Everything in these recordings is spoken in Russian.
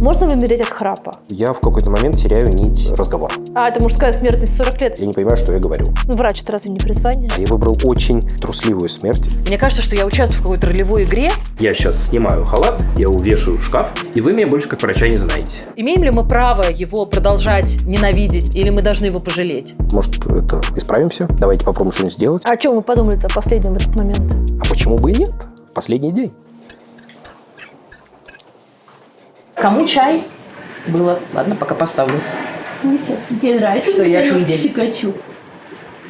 Можно ли умереть от храпа? Я в какой-то момент теряю нить разговора. А, это мужская смертность 40 лет. Я не понимаю, что я говорю. Врач, это разве не призвание? Я выбрал очень трусливую смерть. Мне кажется, что я участвую в какой-то ролевой игре. Я сейчас снимаю халат, я его вешаю в шкаф, и вы меня больше как врача не знаете. Имеем ли мы право его продолжать ненавидеть, или мы должны его пожалеть? Может, это исправимся? Давайте попробуем что-нибудь сделать. А о чем вы подумали-то последнем в этот момент? А почему бы и нет? Последний день. Кому чай? Было. Ладно, пока поставлю. Тебе нравится? Что я швыдель. Щекочу.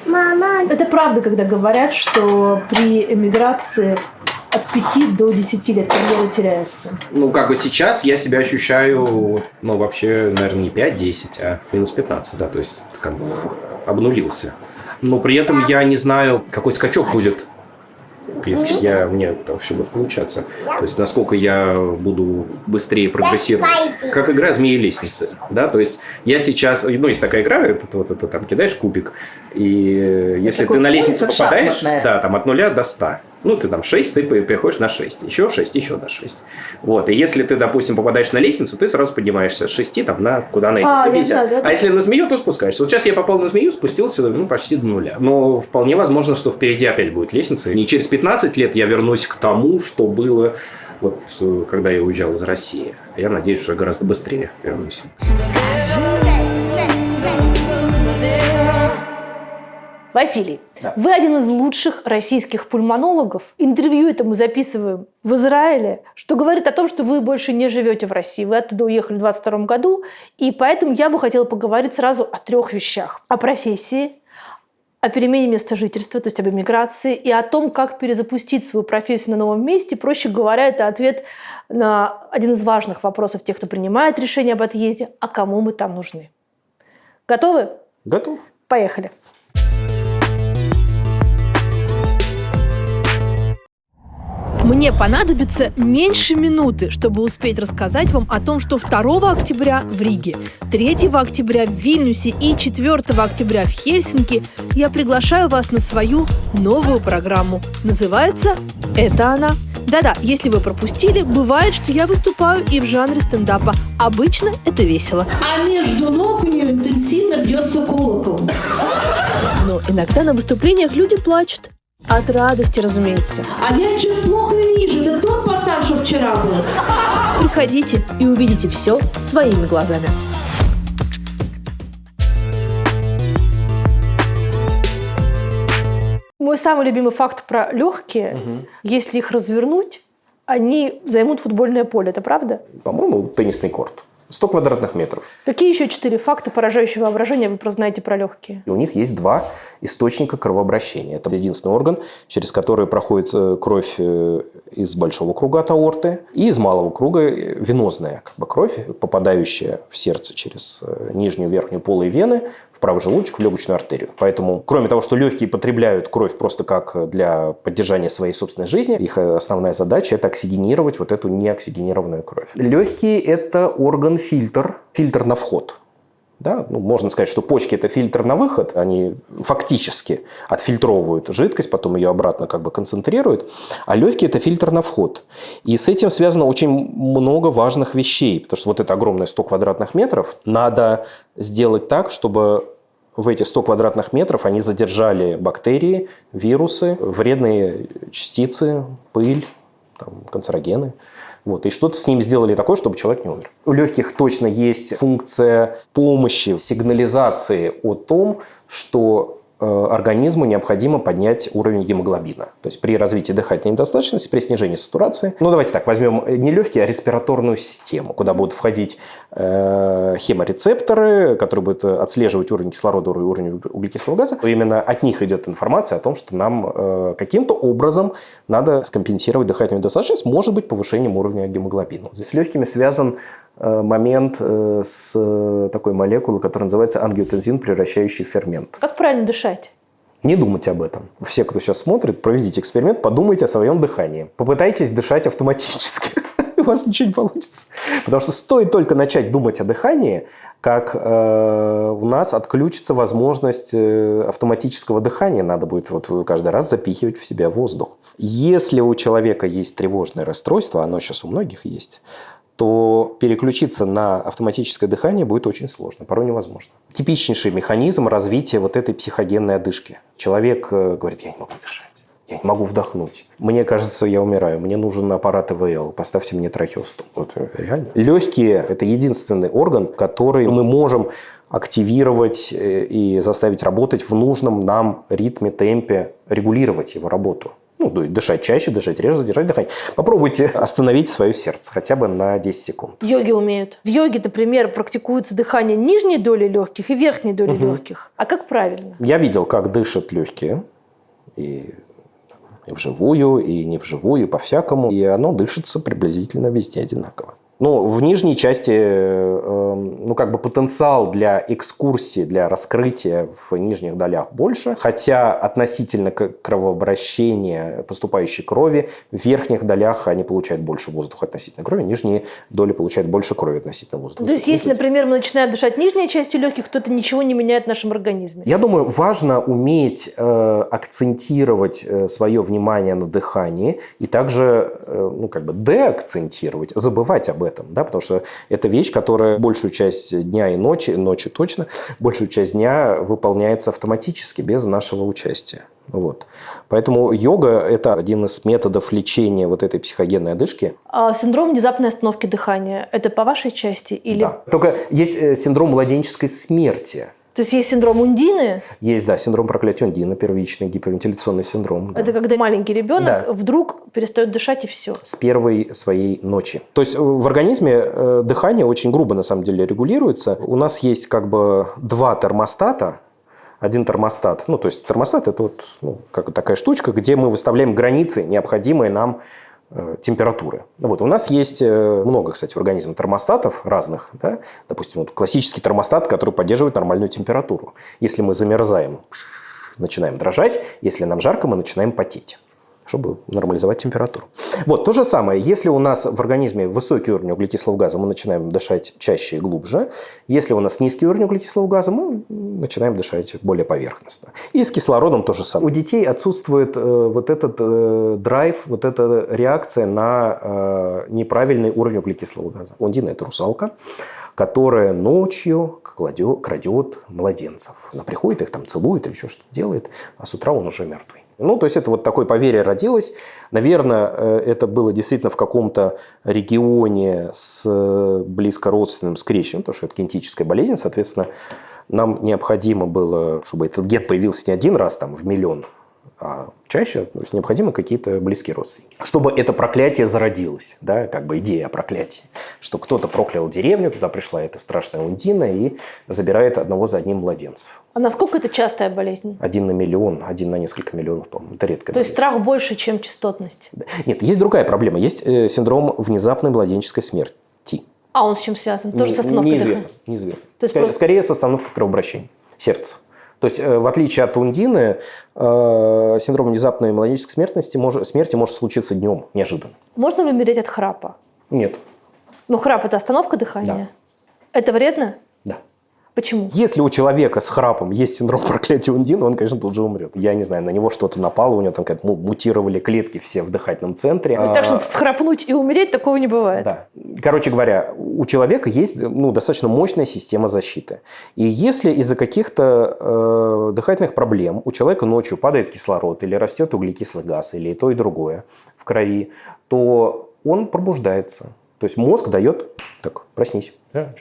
Мама. Это правда, когда говорят, что при эмиграции от 5 до 10 лет карьера теряется. Ну, как бы сейчас я себя ощущаю, ну, вообще, наверное, не 5-10, а минус 15, да, то есть, как бы, обнулился. Но при этом я не знаю, какой скачок будет, если мне там все будет получаться. То есть, насколько я буду быстрее прогрессировать. Как игра «Змеи и лестницы», да, то есть, я сейчас, ну, есть такая игра, это там кидаешь кубик, и если ты на лестницу попадаешь, да, там от 0 до 100, ну, ты там 6, ты переходишь на 6, еще 6, еще на 6. Вот, и если ты, допустим, попадаешь на лестницу, ты сразу поднимаешься с 6 там на куда на 50. А если на змею, то спускаешься. Вот сейчас я попал на змею, спустился, ну, почти до 0. Но вполне возможно, что впереди опять будет лестница. И через 15 лет я вернусь к тому, что было, вот, когда я уезжал из России. Я надеюсь, что я гораздо быстрее вернусь. Василий, Да. вы один из лучших российских пульмонологов. Интервью это мы записываем в Израиле, что говорит о том, что вы больше не живете в России. Вы оттуда уехали в 2022 году. И поэтому я бы хотела поговорить сразу о 3 вещах. О профессии, о перемене места жительства, то есть об эмиграции, и о том, как перезапустить свою профессию на новом месте. Проще говоря, это ответ на один из важных вопросов тех, кто принимает решение об отъезде, а кому мы там нужны. Готовы? Готов. Поехали. Мне понадобится меньше минуты, чтобы успеть рассказать вам о том, что 2 октября в Риге, 3 октября в Вильнюсе и 4 октября в Хельсинки я приглашаю вас на свою новую программу. Называется «Это она». Да-да, если вы пропустили, бывает, что я выступаю и в жанре стендапа. Обычно это весело. А между ног у нее интенсивно бьется колокол. Но иногда на выступлениях люди плачут. От радости, разумеется. А я что-то плохо вижу. Это тот пацан, что вчера был. Приходите и увидите все своими глазами. Мой самый любимый факт про легкие, если их развернуть, они займут футбольное поле. Это правда? По-моему, теннисный корт. 100 квадратных метров. Какие еще 4 факта, поражающего воображения, вы знаете про легкие? И у них есть 2 источника кровообращения. Это единственный орган, через который проходит кровь из большого круга от аорты и из малого круга венозная кровь, попадающая в сердце через нижнюю и верхнюю полые вены, в правый желудочек, в легочную артерию. Поэтому, кроме того, что легкие потребляют кровь просто как для поддержания своей собственной жизни, их основная задача – это оксигенировать вот эту неоксигенированную кровь. Легкие – это орган-фильтр, фильтр на вход. Да? Ну, можно сказать, что почки – это фильтр на выход. Они фактически отфильтровывают жидкость, потом ее обратно как бы концентрируют. А легкие – это фильтр на вход. И с этим связано очень много важных вещей. Потому что вот это огромное 100 квадратных метров надо сделать так, чтобы в эти 100 квадратных метров они задержали бактерии, вирусы, вредные частицы, пыль, там, канцерогены. Вот, и что-то с ним сделали такое, чтобы человек не умер. У легких точно есть функция помощи, сигнализации о том, что организму необходимо поднять уровень гемоглобина. То есть при развитии дыхательной недостаточности, при снижении сатурации. Ну, давайте так, возьмем не легкие, а респираторную систему, куда будут входить хеморецепторы, которые будут отслеживать уровень кислорода и уровень углекислого газа. Именно от них идет информация о том, что нам каким-то образом надо скомпенсировать дыхательную недостаточность, может быть, повышением уровня гемоглобина. С легкими связан момент с такой молекулой, которая называется ангиотензин, превращающий в фермент. Как правильно дышать? Не думать об этом. Все, кто сейчас смотрит, проведите эксперимент, подумайте о своем дыхании. Попытайтесь дышать автоматически. У вас ничего не получится. Потому что стоит только начать думать о дыхании, как у нас отключится возможность автоматического дыхания. Надо будет вот каждый раз запихивать в себя воздух. Если у человека есть тревожное расстройство, оно сейчас у многих есть, то переключиться на автоматическое дыхание будет очень сложно, порой невозможно. Типичнейший механизм развития вот этой психогенной одышки. Человек говорит, я не могу дышать, я не могу вдохнуть. Мне кажется, я умираю, мне нужен аппарат ИВЛ, поставьте мне трахеостом. Вот реально. Легкие – это единственный орган, который мы можем активировать и заставить работать в нужном нам ритме, темпе, регулировать его работу. Ну, дышать чаще, дышать реже, задержать дыхание. Попробуйте остановить свое сердце хотя бы на 10 секунд. Йоги умеют. В йоге, например, практикуется дыхание нижней доли легких и верхней доли легких. А как правильно? Я видел, как дышат легкие. И вживую, и не вживую, и по-всякому. И оно дышится приблизительно везде одинаково. Ну, в нижней части, потенциал для экскурсии, для раскрытия в нижних долях больше. Хотя относительно кровообращения поступающей крови, в верхних долях они получают больше воздуха относительно крови, нижние доли получают больше крови относительно воздуха. То есть, если, например, мы начинаем дышать нижней частью легких, то это ничего не меняет в нашем организме? Я думаю, важно уметь акцентировать свое внимание на дыхании и также деакцентировать, забывать об этом. Да, потому что это вещь, которая большую часть дня и ночи точно, большую часть дня выполняется автоматически, без нашего участия. Вот. Поэтому йога – это один из методов лечения вот этой психогенной одышки. А синдром внезапной остановки дыхания – это по вашей части? Или... Да. Только есть синдром младенческой смерти. То есть есть синдром Ундины? Есть, да, синдром проклятия Ундины, первичный гипервентиляционный синдром. Да. Это когда маленький ребенок вдруг перестает дышать и все. С первой своей ночи. То есть в организме дыхание очень грубо на самом деле регулируется. У нас есть два термостата. Один термостат, то есть термостат – это такая штучка, где мы выставляем границы, необходимые нам температуры. У нас есть много, кстати, в организме термостатов разных. Да? Допустим, классический термостат, который поддерживает нормальную температуру. Если мы замерзаем, начинаем дрожать. Если нам жарко, мы начинаем потеть, чтобы нормализовать температуру. То же самое. Если у нас в организме высокий уровень углекислого газа, мы начинаем дышать чаще и глубже. Если у нас низкий уровень углекислого газа, мы начинаем дышать более поверхностно. И с кислородом то же самое. У детей отсутствует этот драйв, эта реакция на неправильный уровень углекислого газа. Ундина – это русалка, которая ночью крадет младенцев. Она приходит, их там целует или еще что-то делает, а с утра он уже мертвый. То есть это такое поверье родилось. Наверное, это было действительно в каком-то регионе с близко родственным скрещиванием, потому что это генетическая болезнь, соответственно, нам необходимо было, чтобы этот ген появился не один раз в миллион, а чаще, то есть необходимы какие-то близкие родственники. Чтобы это проклятие зародилось, да, идея о проклятии, что кто-то проклял деревню, туда пришла эта страшная Ундина и забирает одного за одним младенцев. А насколько это частая болезнь? 1 на миллион, 1 на несколько миллионов, по-моему. Это редко. То есть страх больше, чем частотность? Нет, есть другая проблема. Есть синдром внезапной младенческой смерти. А он с чем связан? Тоже с остановкой дыхания? Неизвестно. То есть скорее с остановкой кровообращения сердца. То есть, в отличие от Ундины, синдром внезапной младенческой смерти может случиться днем, неожиданно. Можно ли умереть от храпа? Нет. Но храп – это остановка дыхания? Да. Это вредно? Да. Почему? Если у человека с храпом есть синдром проклятия Ундины, он, конечно, тут же умрет. Я не знаю, на него что-то напало, у него там мутировали клетки все в дыхательном центре. То есть так, чтобы всхрапнуть и умереть, такого не бывает? Да. Короче говоря, у человека есть достаточно мощная система защиты. И если из-за каких-то дыхательных проблем у человека ночью падает кислород или растет углекислый газ, или и то, и другое в крови, то он пробуждается. То есть мозг дает, так, проснись. Я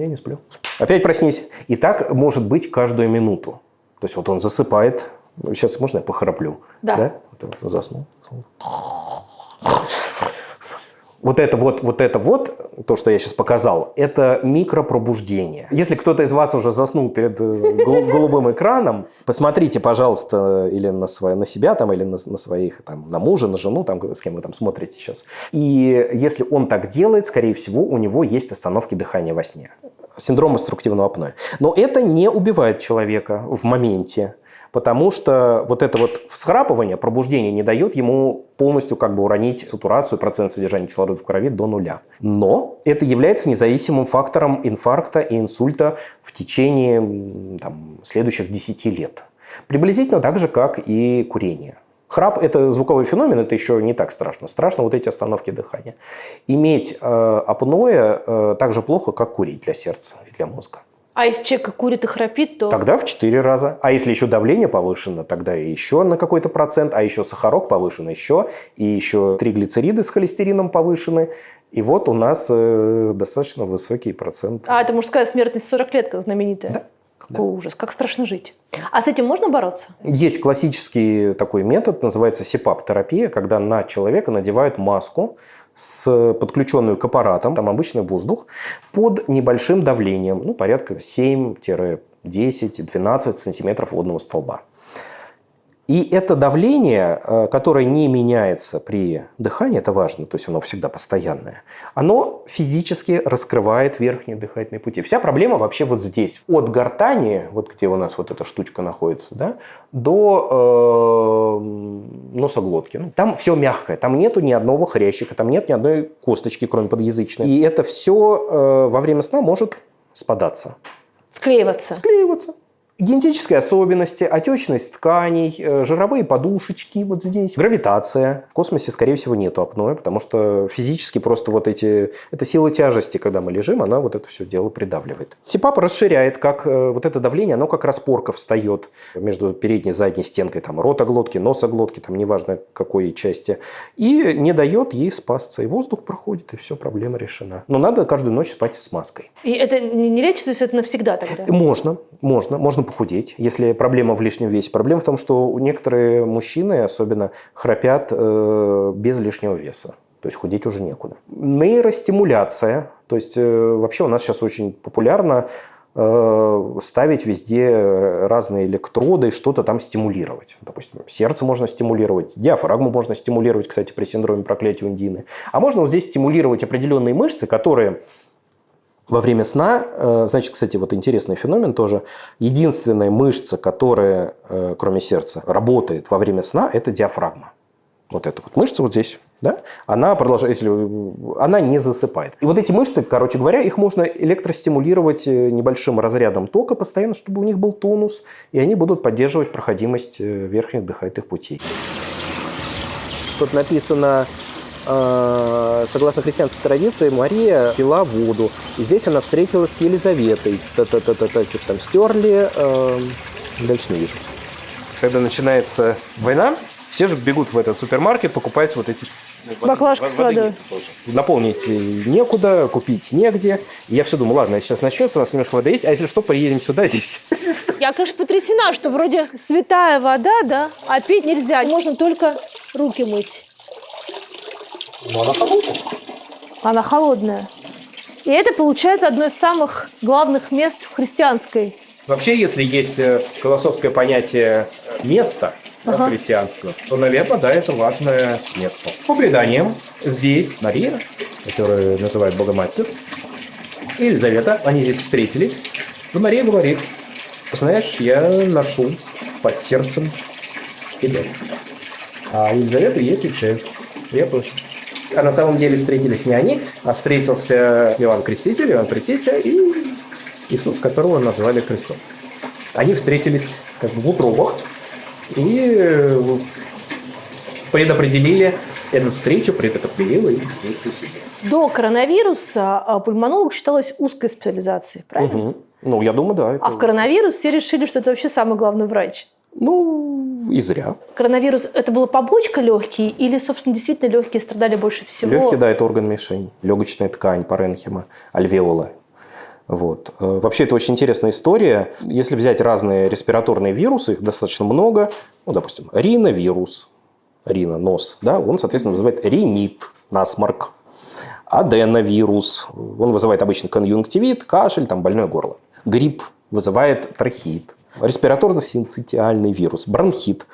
не сплю. Опять проснись. И так может быть каждую минуту. То есть он засыпает. Сейчас можно я похраплю? Да. Вот заснул. Вот это, то, что я сейчас показал, это микропробуждение. Если кто-то из вас уже заснул перед голубым экраном, посмотрите, пожалуйста, или на себя, или на своих, на мужа, на жену, с кем вы смотрите сейчас. И если он так делает, скорее всего, у него есть остановки дыхания во сне. Синдром обструктивного апноэ. Но это не убивает человека в моменте. Потому что это всхрапывание, пробуждение не дает ему полностью уронить сатурацию, процент содержания кислорода в крови до нуля. Но это является независимым фактором инфаркта и инсульта в течение следующих 10 лет. Приблизительно так же, как и курение. Храп – это звуковой феномен, это еще не так страшно. Страшно вот эти остановки дыхания. Иметь апноэ так же плохо, как курить для сердца и для мозга. А если человек курит и храпит, то... Тогда в 4 раза. А если еще давление повышено, тогда еще на какой-то процент, а еще сахарок повышен еще, и еще триглицериды с холестерином повышены. И вот у нас достаточно высокий процент. А, это мужская смертность 40 лет, как знаменитая. Да. Какой ужас, как страшно жить. А с этим можно бороться? Есть классический такой метод, называется СИПАП-терапия, когда на человека надевают маску с подключенную к аппаратам, там обычный воздух, под небольшим давлением, ну, порядка 7-10-12 сантиметров водного столба. И это давление, которое не меняется при дыхании, это важно, то есть оно всегда постоянное, оно физически раскрывает верхние дыхательные пути. Вся проблема вообще вот здесь. От гортани, вот где у нас вот эта штучка находится, да, до носоглотки. Ну, там все мягкое, там нету ни одного хрящика, там нет ни одной косточки, кроме подъязычной. И это все во время сна может спадаться. Склеиваться. Склеиваться. Генетические особенности, отечность тканей, жировые подушечки вот здесь, гравитация. В космосе, скорее всего, нету апноэ, потому что физически просто вот эта сила тяжести, когда мы лежим, она вот это все дело придавливает. СИПАП расширяет, как вот это давление, оно как распорка встает между передней и задней стенкой, там, ротоглотки, носоглотки, там, неважно какой части, и не дает ей спасться. И воздух проходит, и все, проблема решена. Но надо каждую ночь спать с маской. И это не лечится, то есть это навсегда тогда? Можно похудеть, если проблема в лишнем весе. Проблема в том, что некоторые мужчины особенно храпят без лишнего веса. То есть худеть уже некуда. Нейростимуляция. То есть вообще у нас сейчас очень популярно ставить везде разные электроды и что-то там стимулировать. Допустим, сердце можно стимулировать, диафрагму можно стимулировать, кстати, при синдроме проклятия Ундины. А можно вот здесь стимулировать определенные мышцы, которые... Во время сна, значит, кстати, вот интересный феномен тоже. Единственная мышца, которая, кроме сердца, работает во время сна, это диафрагма. Вот эта вот мышца вот здесь, да? Она продолжает, она не засыпает. И вот эти мышцы, короче говоря, их можно электростимулировать небольшим разрядом тока постоянно, чтобы у них был тонус, и они будут поддерживать проходимость верхних дыхательных путей. Тут написано... Согласно христианской традиции, Мария пила воду. И здесь она встретилась с Елизаветой. Что-то там стерли. Дальше не вижу. Когда начинается война, все же бегут в этот супермаркет, покупают вот эти... Баклажку с водой. Наполнить некуда, купить негде. И я все думаю, ладно, сейчас начнется, у нас немножко воды есть, а если что, приедем сюда, здесь. Я, конечно, потрясена, что вроде святая вода, да, а пить нельзя. Можно только руки мыть. Но она холодная. Она холодная. И это, получается, одно из самых главных мест в христианской. Вообще, если есть философское понятие места христианского, то, наверное, да, это важное место. По преданиям, здесь Мария, которую называют Богоматерь, и Елизавета, они здесь встретились. И Мария говорит: знаешь, я ношу под сердцем тебя. А Елизавета ей отвечает: я тоже. А на самом деле встретились не они, а встретился Иоанн Креститель, Иоанн Предтеча и Иисус, которого назвали Христом. Они встретились как бы в утробах и предопределили эту встречу, предопределили и действовали себе. До коронавируса пульмонолог считалась узкой специализацией, правильно? Угу. Ну, я думаю, да. А в коронавирус все решили, что это вообще самый главный врач. Ну, и зря. Коронавирус – это была побочка легкие или, собственно, действительно легкие страдали больше всего? Легкие, да, это орган-мишень. Легочная ткань, паренхима, альвеола. Вот. Вообще, это очень интересная история. Если взять разные респираторные вирусы, их достаточно много. Ну, допустим, риновирус, нос, да, он, соответственно, вызывает ринит, насморк. Аденовирус, он вызывает обычно конъюнктивит, кашель, там, больное горло. Грипп вызывает трахеит. Респираторно-синцитиальный вирус, бронхит,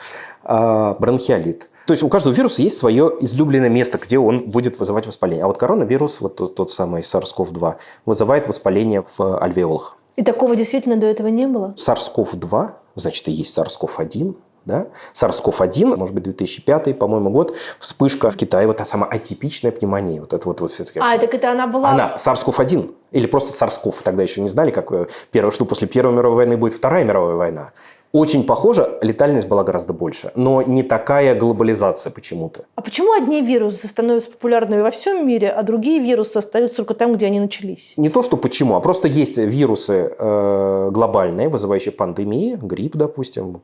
бронхиолит. То есть у каждого вируса есть свое излюбленное место, где он будет вызывать воспаление. А вот коронавирус, вот тот самый SARS-CoV-2, вызывает воспаление в альвеолах. И такого действительно до этого не было? SARS-CoV-2, значит, и есть SARS-CoV-1. Да? SARS-CoV-1, может быть, 2005, по-моему, год, вспышка в Китае, вот та самая атипичная пневмония. Вот это вот все-таки. Так это она была... Она, SARS-CoV-1, или просто SARS-CoV, тогда еще не знали, как первое, что после Первой мировой войны будет Вторая мировая война. Очень похоже, летальность была гораздо больше, но не такая глобализация почему-то. А почему одни вирусы становятся популярными во всем мире, а другие вирусы остаются только там, где они начались? Не то, что почему, а просто есть вирусы глобальные, вызывающие пандемии, грипп, допустим,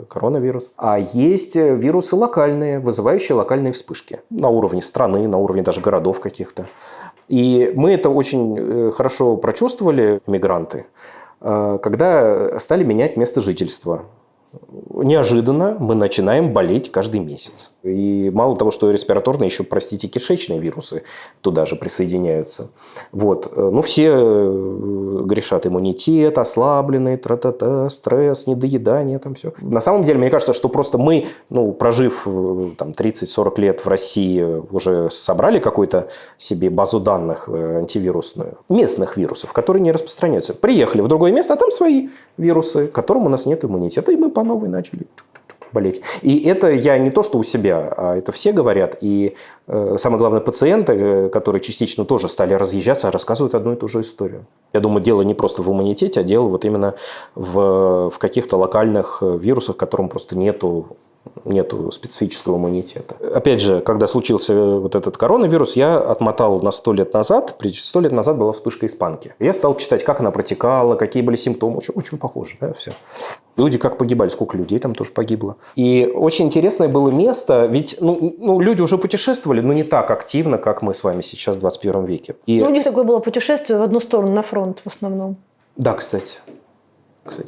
коронавирус, а есть вирусы локальные, вызывающие локальные вспышки на уровне страны, на уровне даже городов каких-то. И мы это очень хорошо прочувствовали, мигранты, когда стали менять место жительства. Неожиданно мы начинаем болеть каждый месяц. И мало того, что респираторные, еще, простите, кишечные вирусы туда же присоединяются. Вот. Ну, все грешат: иммунитет, ослабленный, стресс, недоедание, там все. На самом деле, мне кажется, что просто мы, прожив там 30-40 лет в России, уже собрали какую-то себе базу данных антивирусную, местных вирусов, которые не распространяются. Приехали в другое место, а там свои вирусы, к которым у нас нет иммунитета, и мы по новой начали болеть. И это я не то, что у себя, а это все говорят. И самое главное, пациенты, которые частично тоже стали разъезжаться, рассказывают одну и ту же историю. Я думаю, дело не просто в иммунитете, а дело вот именно в каких-то локальных вирусах, которым просто нету специфического иммунитета. Опять же, когда случился вот этот коронавирус, я отмотал на 100 лет назад. 100 лет назад была вспышка испанки. Я стал читать, как она протекала, какие были симптомы. Очень, очень похоже, да, все. Люди как погибали, сколько людей там тоже погибло. И очень интересное было место, ведь люди уже путешествовали, но не так активно, как мы с вами сейчас в 21 веке. И... у них такое было путешествие в одну сторону, на фронт в основном. Да, кстати,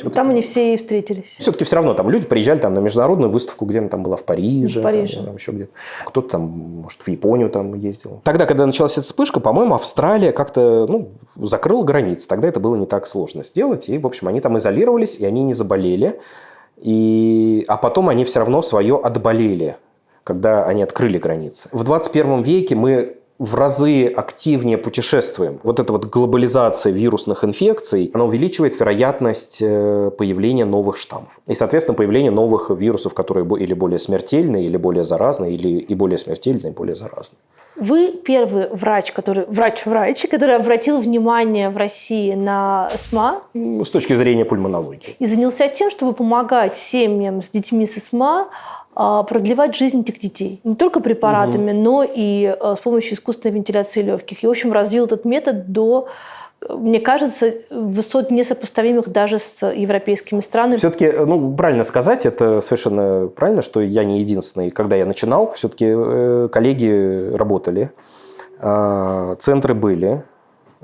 вот там они все и встретились. Все-таки все равно там люди приезжали на международную выставку, где она там была в Париже. Там, еще где-то. Кто-то там, может, в Японию там ездил. Тогда, когда началась эта вспышка, по-моему, Австралия как-то закрыла границы. Тогда это было не так сложно сделать. И, в общем, они там изолировались, и они не заболели. А потом они все равно свое отболели, когда они открыли границы. В 21 веке мы в разы активнее путешествуем. Вот эта вот глобализация вирусных инфекций, она увеличивает вероятность появления новых штаммов. И, соответственно, появления новых вирусов, которые или более смертельные, или более заразные, или и более смертельные, и более заразные. Вы первый врач, который обратил внимание в России на СМА. С точки зрения пульмонологии. И занялся тем, чтобы помогать семьям с детьми с СМА продлевать жизнь этих детей. Не только препаратами, но и с помощью искусственной вентиляции легких. И, в общем, развил этот метод до, мне кажется, высот несопоставимых даже с европейскими странами. Все-таки, правильно сказать, это совершенно правильно, что я не единственный. Когда я начинал, все-таки коллеги работали, центры были,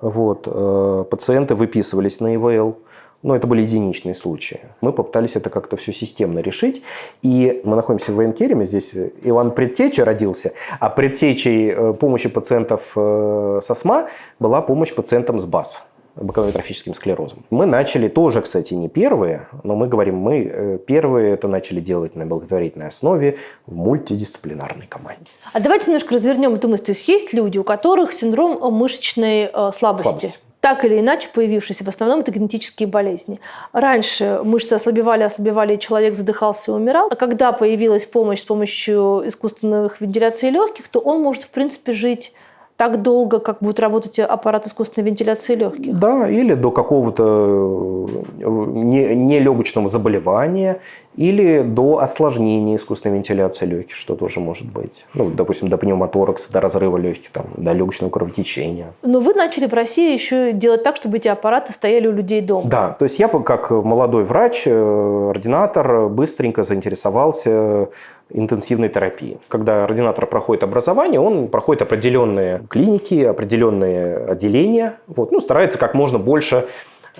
пациенты выписывались на ИВЛ. Но это были единичные случаи. Мы попытались это как-то все системно решить. И мы находимся в военкереме. Здесь Иван Предтеча родился. А предтечей помощи пациентов со СМА была помощь пациентам с БАС, боковым атрофическим склерозом. Мы начали тоже, кстати, не первые, но мы говорим, мы первые это начали делать на благотворительной основе в мультидисциплинарной команде. А давайте немножко развернем эту мысль. То есть есть люди, у которых синдром мышечной слабости. Так или иначе появившиеся. В основном это генетические болезни. Раньше мышцы ослабевали, и человек задыхался и умирал. А когда появилась помощь с помощью искусственных вентиляций легких, то он может, в принципе, жить так долго, как будет работать аппарат искусственной вентиляции легких. Да, или до какого-то нелегочного заболевания, или до осложнения искусственной вентиляции легких, что тоже может быть. Допустим, до пневмоторакса, до разрыва легких, до легочного кровотечения. Но вы начали в России еще делать так, чтобы эти аппараты стояли у людей дома. Да, то есть я как молодой врач, ординатор, быстренько заинтересовался интенсивной терапией. Когда ординатор проходит образование, он проходит определенные клиники, определенные отделения, старается как можно больше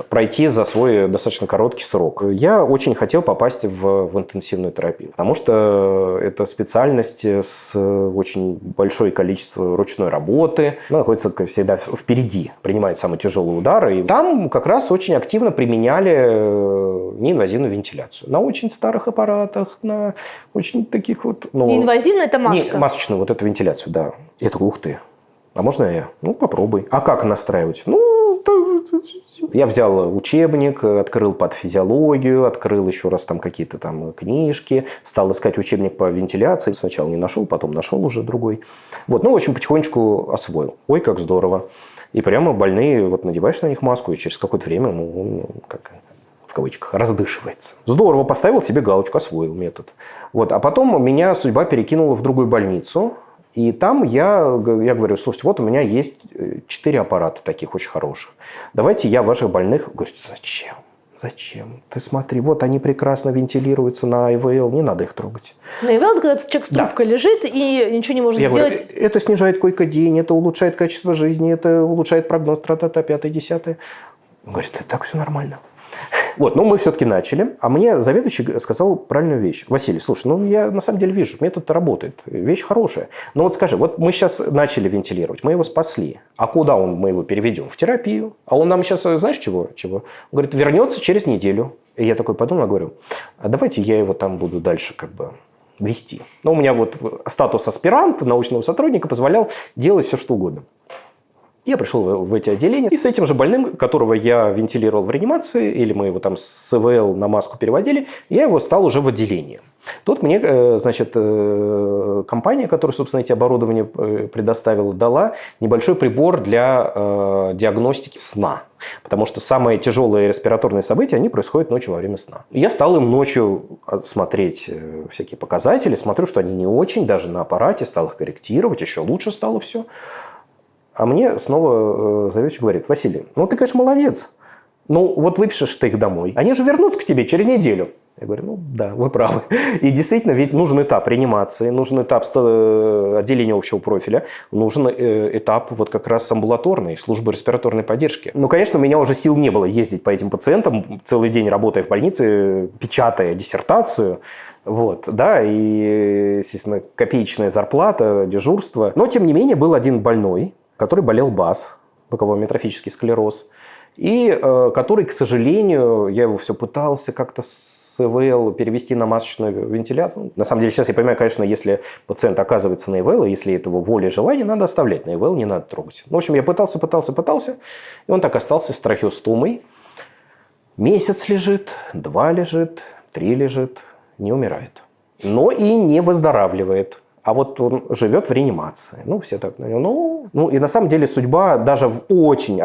пройти за свой достаточно короткий срок. Я очень хотел попасть в интенсивную терапию, потому что это специальность с очень большое количество ручной работы. Она находится всегда впереди, принимает самые тяжелые удары. И там как раз очень активно применяли неинвазивную вентиляцию. На очень старых аппаратах, на очень таких Неинвазивная – это маска? Не, масочную, эту вентиляцию, да. Я такой, ух ты, а можно я? Попробуй. А как настраивать? Я взял учебник, открыл патофизиологию, открыл еще раз какие-то книжки, стал искать учебник по вентиляции. Сначала не нашел, потом нашел уже другой. В общем, потихонечку освоил. Ой, как здорово. И прямо больные, надеваешь на них маску, и через какое-то время, в кавычках, раздышивается. Здорово, поставил себе галочку, освоил метод. Вот. А потом меня судьба перекинула в другую больницу. И там я говорю, слушайте, вот у меня есть 4 аппарата таких очень хороших. Давайте я ваших больных... Говорит, зачем? Зачем? Ты смотри, вот они прекрасно вентилируются на ИВЛ, не надо их трогать. На ИВЛ, когда человек с трубкой лежит и ничего не может Я сделать. говорю, это снижает койко-день, это улучшает качество жизни, это улучшает прогноз, тра-та-та, 5-10. Он говорит, это так все нормально. Вот, но мы все-таки начали. А мне заведующий сказал правильную вещь. Василий, слушай, я на самом деле вижу, метод работает. Вещь хорошая. Но вот скажи, вот мы сейчас начали вентилировать, мы его спасли. А куда мы его переведем? В терапию. А он нам сейчас, знаешь, чего? Он говорит, вернется через неделю. И я такой подумал, говорю, а давайте я его там буду дальше вести. Но у меня вот статус аспиранта, научного сотрудника позволял делать все, что угодно. Я пришел в эти отделения, и с этим же больным, которого я вентилировал в реанимации, или мы его там с ИВЛ на маску переводили, я его стал уже в отделении. Тут мне, компания, которая, собственно, эти оборудования предоставила, дала небольшой прибор для диагностики сна. Потому что самые тяжелые респираторные события, они происходят ночью во время сна. И я стал им ночью смотреть всякие показатели, смотрю, что они не очень, даже на аппарате, стал их корректировать, еще лучше стало все. А мне снова заведующий говорит, Василий, ты, конечно, молодец. Вот выпишешь ты их домой. Они же вернутся к тебе через неделю. Я говорю, да, вы правы. И действительно, ведь нужен этап реанимации, нужен этап отделения общего профиля, нужен этап вот как раз амбулаторной, службы респираторной поддержки. Конечно, у меня уже сил не было ездить по этим пациентам, целый день работая в больнице, печатая диссертацию. И, естественно, копеечная зарплата, дежурство. Но, тем не менее, был один больной, который болел БАС, боковой амиотрофический склероз, и который, к сожалению, я его все пытался как-то с ИВЛ перевести на масочную вентиляцию. На самом деле, сейчас я понимаю, конечно, если пациент оказывается на ИВЛ, если этого воля и желания, надо оставлять. На ИВЛ не надо трогать. В общем, я пытался, и он так остался с трахеостомой. Месяц лежит, 2 лежит, 3 лежит, не умирает. Но и не выздоравливает. А вот он живет в реанимации. Все так, и на самом деле судьба даже а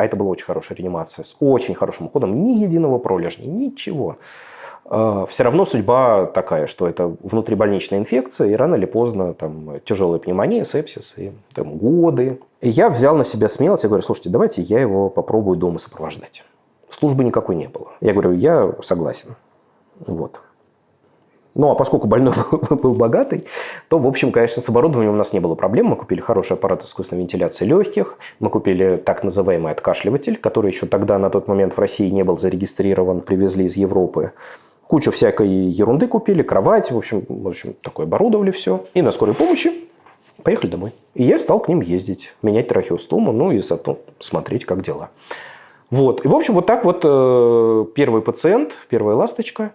это была очень хорошая реанимация, с очень хорошим уходом, ни единого пролежня, ничего. Все равно судьба такая, что это внутрибольничная инфекция, и рано или поздно тяжелая пневмония, сепсис, и годы. И я взял на себя смелость, я говорю, слушайте, давайте я его попробую дома сопровождать. Службы никакой не было. Я говорю, я согласен. А поскольку больной был богатый, то, в общем, конечно, с оборудованием у нас не было проблем. Мы купили хороший аппарат искусственной вентиляции легких. Мы купили так называемый откашливатель, который еще тогда, на тот момент, в России не был зарегистрирован. Привезли из Европы. Кучу всякой ерунды купили, кровать. В общем, такое оборудовали все. И на скорой помощи поехали домой. И я стал к ним ездить, менять трахеостому, и зато смотреть, как дела. И, в общем, вот так первый пациент, первая ласточка.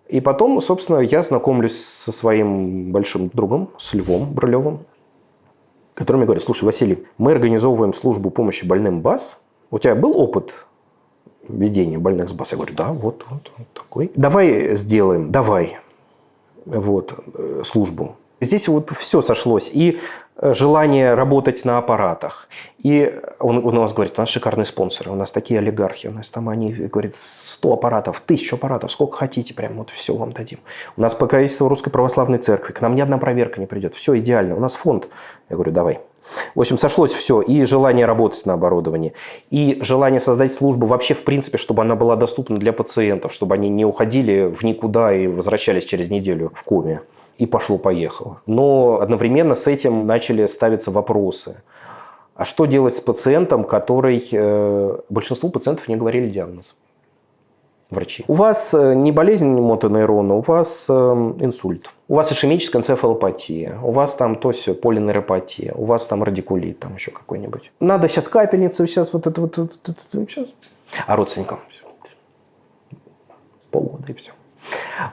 И потом, собственно, я знакомлюсь со своим большим другом, с Львом Брылевым, который мне говорит, слушай, Василий, мы организовываем службу помощи больным БАС. У тебя был опыт ведения больных с БАС? Я говорю, да, вот такой. Давай сделаем, службу. Здесь все сошлось. И желание работать на аппаратах. И он у нас говорит, у нас шикарные спонсоры, у нас такие олигархи, у нас там они, говорит, 100 аппаратов, 1000 аппаратов, сколько хотите, прям все вам дадим. У нас покровительство Русской Православной Церкви, к нам ни одна проверка не придет, все идеально, у нас фонд. Я говорю, давай. В общем, сошлось все. И желание работать на оборудовании, и желание создать службу вообще, в принципе, чтобы она была доступна для пациентов, чтобы они не уходили в никуда и возвращались через неделю в коме. И пошло-поехало. Но одновременно с этим начали ставиться вопросы. А что делать с пациентом, который... Большинству пациентов не говорили диагноз. Врачи. У вас не болезнь мотонейрона, у вас инсульт. У вас ишемическая энцефалопатия. У вас там то все, полинейропатия. У вас там радикулит, там еще какой-нибудь. Надо сейчас капельницу, сейчас сейчас. А родственникам полгода и все.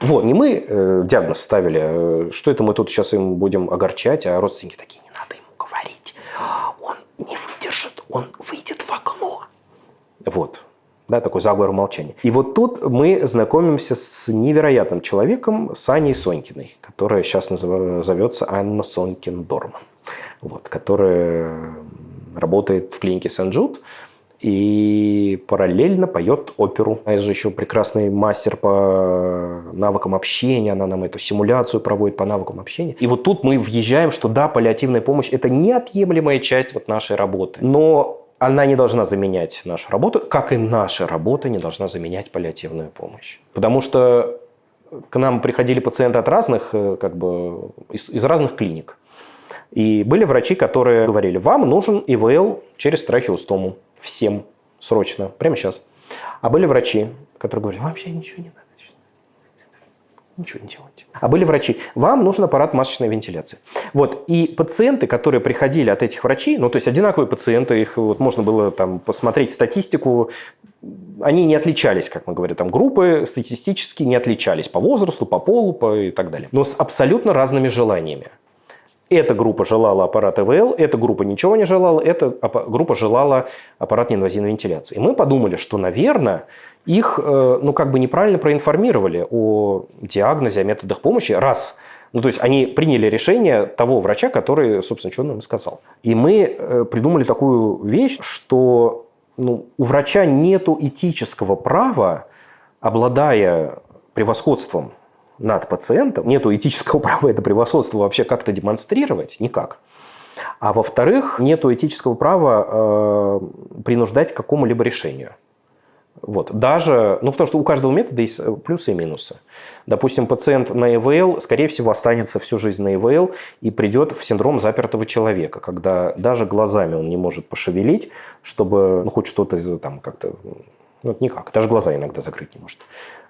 И мы диагноз ставили, что это мы тут сейчас им будем огорчать, а родственники такие, не надо ему говорить, он не выдержит, он выйдет в окно. Такой заговор молчания. И тут мы знакомимся с невероятным человеком, с Аней Сонькиной, которая сейчас зовется Анна Сонькин-Дорман, которая работает в клинике Сен-Джуд. и параллельно поет оперу. Она же еще прекрасный мастер по навыкам общения, она нам эту симуляцию проводит по навыкам общения. И вот тут мы въезжаем, что да, паллиативная помощь – это неотъемлемая часть вот нашей работы. Но она не должна заменять нашу работу, как и наша работа не должна заменять паллиативную помощь. Потому что к нам приходили пациенты от разных, из разных клиник. И были врачи, которые говорили, вам нужен ИВЛ через трахеостому. Всем. Срочно. Прямо сейчас. А были врачи, которые говорили, вообще ничего не надо. Ничего не делайте. А были врачи, вам нужен аппарат масочной вентиляции. Вот. И пациенты, которые приходили от этих врачей, то есть одинаковые пациенты, их вот можно было там посмотреть статистику, они не отличались, как мы говорим, там группы статистически не отличались по возрасту, по полу и так далее. Но с абсолютно разными желаниями. Эта группа желала аппарат ИВЛ, эта группа ничего не желала, эта группа желала аппарат неинвазивной вентиляции. И мы подумали, что, наверное, их неправильно проинформировали о диагнозе, о методах помощи, раз. То есть они приняли решение того врача, который, собственно, что он им сказал. И мы придумали такую вещь, что у врача нету этического права, обладая превосходством над пациентом, нету этического права это превосходство вообще как-то демонстрировать, никак. А во-вторых, нету этического права принуждать к какому-либо решению. Вот. Даже, потому что у каждого метода есть плюсы и минусы. Допустим, пациент на ИВЛ, скорее всего, останется всю жизнь на ИВЛ и придет в синдром запертого человека, когда даже глазами он не может пошевелить, чтобы хоть что-то там как-то... никак. Даже глаза иногда закрыть не может.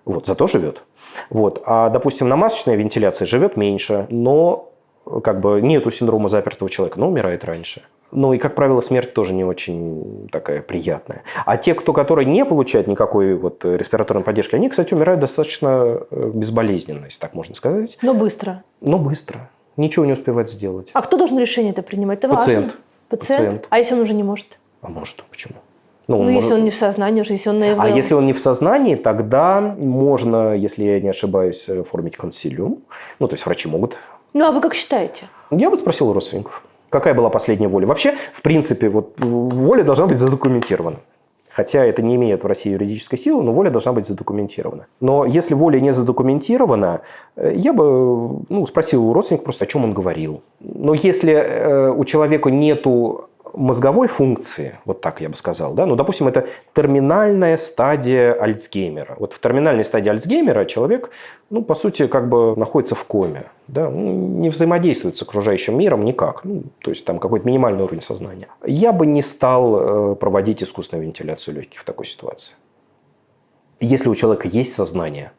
Вот, зато живет. Вот. А, допустим, на масочной вентиляции живет меньше, но нету синдрома запертого человека, но умирает раньше. И, как правило, смерть тоже не очень такая приятная. А те, которые не получают никакой респираторной поддержки, они, кстати, умирают достаточно безболезненно, если так можно сказать. Но быстро. Быстро. Ничего не успевать сделать. А кто должен решение это принимать? Это пациент. Пациент? А если он уже не может? А может, почему? Если он не в сознании уже, если он на ИВЛ. А если он не в сознании, тогда можно, если я не ошибаюсь, оформить консилиум. То есть врачи могут. А вы как считаете? Я бы спросил у родственников. Какая была последняя воля? Вообще, в принципе, воля должна быть задокументирована. Хотя это не имеет в России юридической силы, но воля должна быть задокументирована. Но если воля не задокументирована, я бы спросил у родственников просто, о чем он говорил. Но если у человека нету мозговой функции, вот так я бы сказал, да, допустим, это терминальная стадия Альцгеймера. Вот в терминальной стадии Альцгеймера человек, по сути, находится в коме, да, не взаимодействует с окружающим миром никак, то есть там какой-то минимальный уровень сознания. Я бы не стал проводить искусственную вентиляцию легких в такой ситуации. Если у человека есть сознание,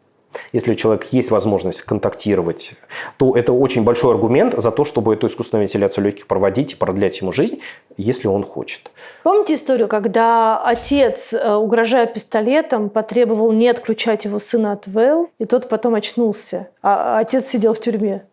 если у человека есть возможность контактировать, то это очень большой аргумент за то, чтобы эту искусственную вентиляцию легких проводить и продлять ему жизнь, если он хочет. Помните историю, когда отец, угрожая пистолетом, потребовал не отключать его сына от ИВЛ, и тот потом очнулся, а отец сидел в тюрьме?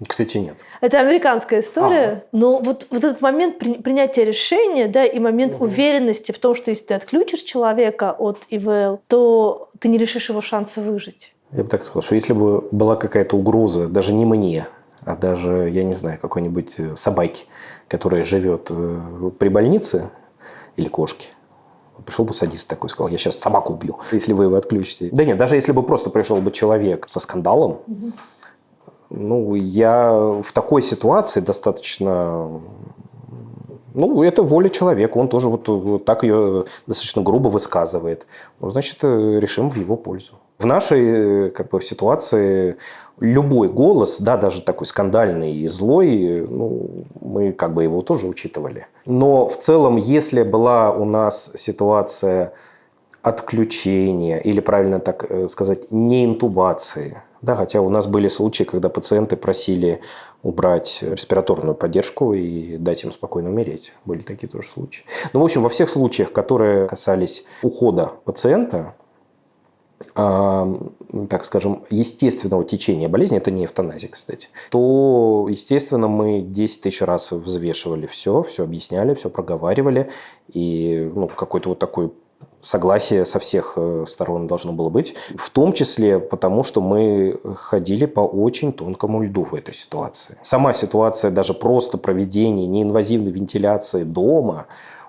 Кстати, нет. Это американская история, но вот этот момент принятия решения, да, и момент уверенности в том, что если ты отключишь человека от ИВЛ, то ты не лишишь его шанса выжить. Я бы так сказал, что если бы была какая-то угроза, даже не мне, а даже, я не знаю, какой-нибудь собаке, которая живет при больнице, или кошке, пришел бы садист такой, сказал, я сейчас собаку убью, если вы его отключите. Да нет, даже если бы просто пришел бы человек со скандалом, я в такой ситуации достаточно... это воля человека, он тоже вот так ее достаточно грубо высказывает. Значит, решим в его пользу. В нашей ситуации любой голос, да, даже такой скандальный и злой, мы его тоже учитывали. Но в целом, если была у нас ситуация отключения или, правильно так сказать, не интубации, да, хотя у нас были случаи, когда пациенты просили убрать респираторную поддержку и дать им спокойно умереть. Были такие тоже случаи. В общем, во всех случаях, которые касались ухода пациента, так скажем, естественного течения болезни, это не эвтаназия, кстати, то, естественно, мы 10 тысяч раз взвешивали все объясняли, все проговаривали, и какой-то такой согласие со всех сторон должно было быть, в том числе потому, что мы ходили по очень тонкому льду в этой ситуации. Сама ситуация даже просто проведения неинвазивной вентиляции дома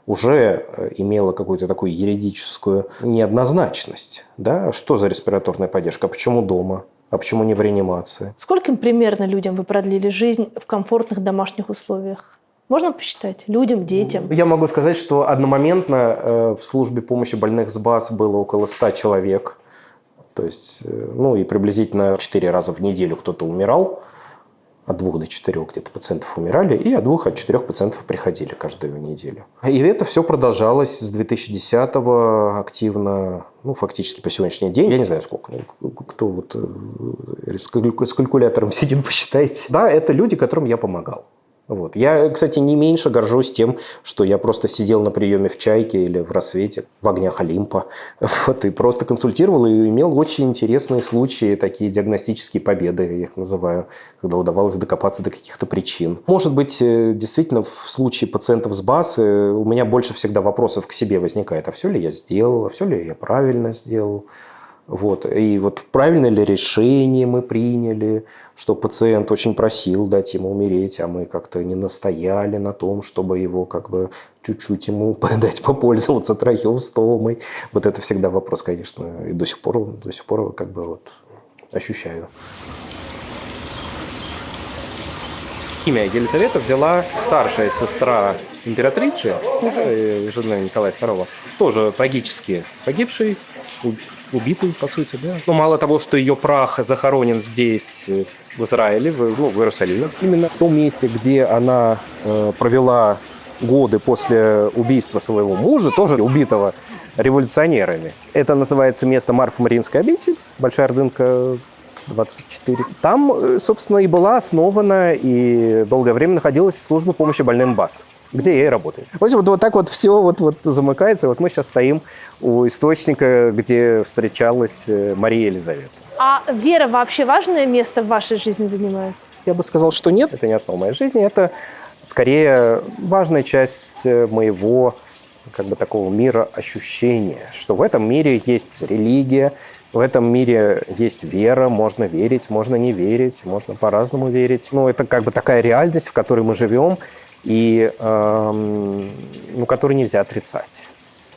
уже имела какую-то такую юридическую неоднозначность. Да? Что за респираторная поддержка? А почему дома? А почему не в реанимации? Скольким примерно людям вы продлили жизнь в комфортных домашних условиях? Можно посчитать? Людям, детям? Я могу сказать, что одномоментно в службе помощи больных с БАС было около 100 человек. То есть, и приблизительно 4 раза в неделю кто-то умирал. От 2 до 4 где-то пациентов умирали, и от 2 от 4 пациентов приходили каждую неделю. И это все продолжалось с 2010-го активно, фактически по сегодняшний день. Я не знаю, сколько. Кто вот с калькулятором сидит, посчитайте. Да, это люди, которым я помогал. Вот. Я, кстати, не меньше горжусь тем, что я просто сидел на приеме в «Чайке» или в «Рассвете», в «Огнях Олимпа», и просто консультировал, и имел очень интересные случаи, такие диагностические победы, я их называю, когда удавалось докопаться до каких-то причин. Может быть, действительно, в случае пациентов с БАС у меня больше всегда вопросов к себе возникает. А все ли я сделал? А все ли я правильно сделал? И правильное ли решение мы приняли, что пациент очень просил дать ему умереть, а мы как-то не настояли на том, чтобы его чуть-чуть ему попользоваться трахеостомой. Это всегда вопрос, конечно, и до сих пор ощущаю. Имя Елизавета взяла старшая сестра императрицы, жена Николая II, тоже трагически погибший, убитый, по сути, да. Но мало того, что ее прах захоронен здесь, в Израиле, в Иерусалиме, именно в том месте, где она провела годы после убийства своего мужа, тоже убитого революционерами. Это называется место Марфа-Мариинская обитель, Большая Ордынка, 24. Там, собственно, и была основана и долгое время находилась служба помощи больным БАС, где я и работаю. Вот так все замыкается. Мы сейчас стоим у источника, где встречалась Мария Елизавета. А вера вообще важное место в вашей жизни занимает? Я бы сказал, что нет. Это не основа моей жизни. Это скорее важная часть моего такого мира ощущения, что в этом мире есть религия, в этом мире есть вера, можно верить, можно не верить, можно по-разному верить. Это такая реальность, в которой мы живем, и которую нельзя отрицать.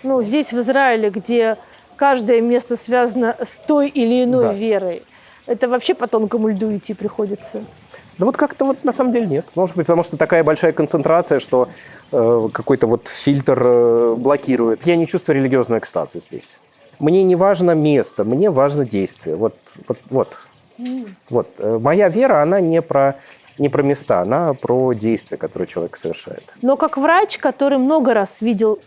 Здесь, в Израиле, где каждое место связано с той или иной верой, это вообще по тонкому льду идти приходится. Да как-то на самом деле нет. Может быть, потому что такая большая концентрация, что какой-то фильтр блокирует. Я не чувствую религиозного экстаза здесь. Мне не важно место, мне важно действие. Моя вера, она не про места, она про действия, которые человек совершает. Но как врач, который много раз видел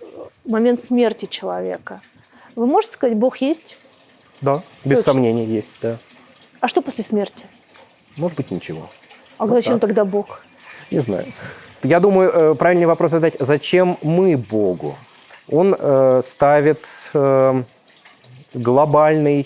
момент смерти человека, вы можете сказать, Бог есть? Да, без сомнения есть, да. А что после смерти? Может быть, ничего. А зачем тогда Бог? Не знаю. Я думаю, правильный вопрос задать, зачем мы Богу? Он ставит глобальный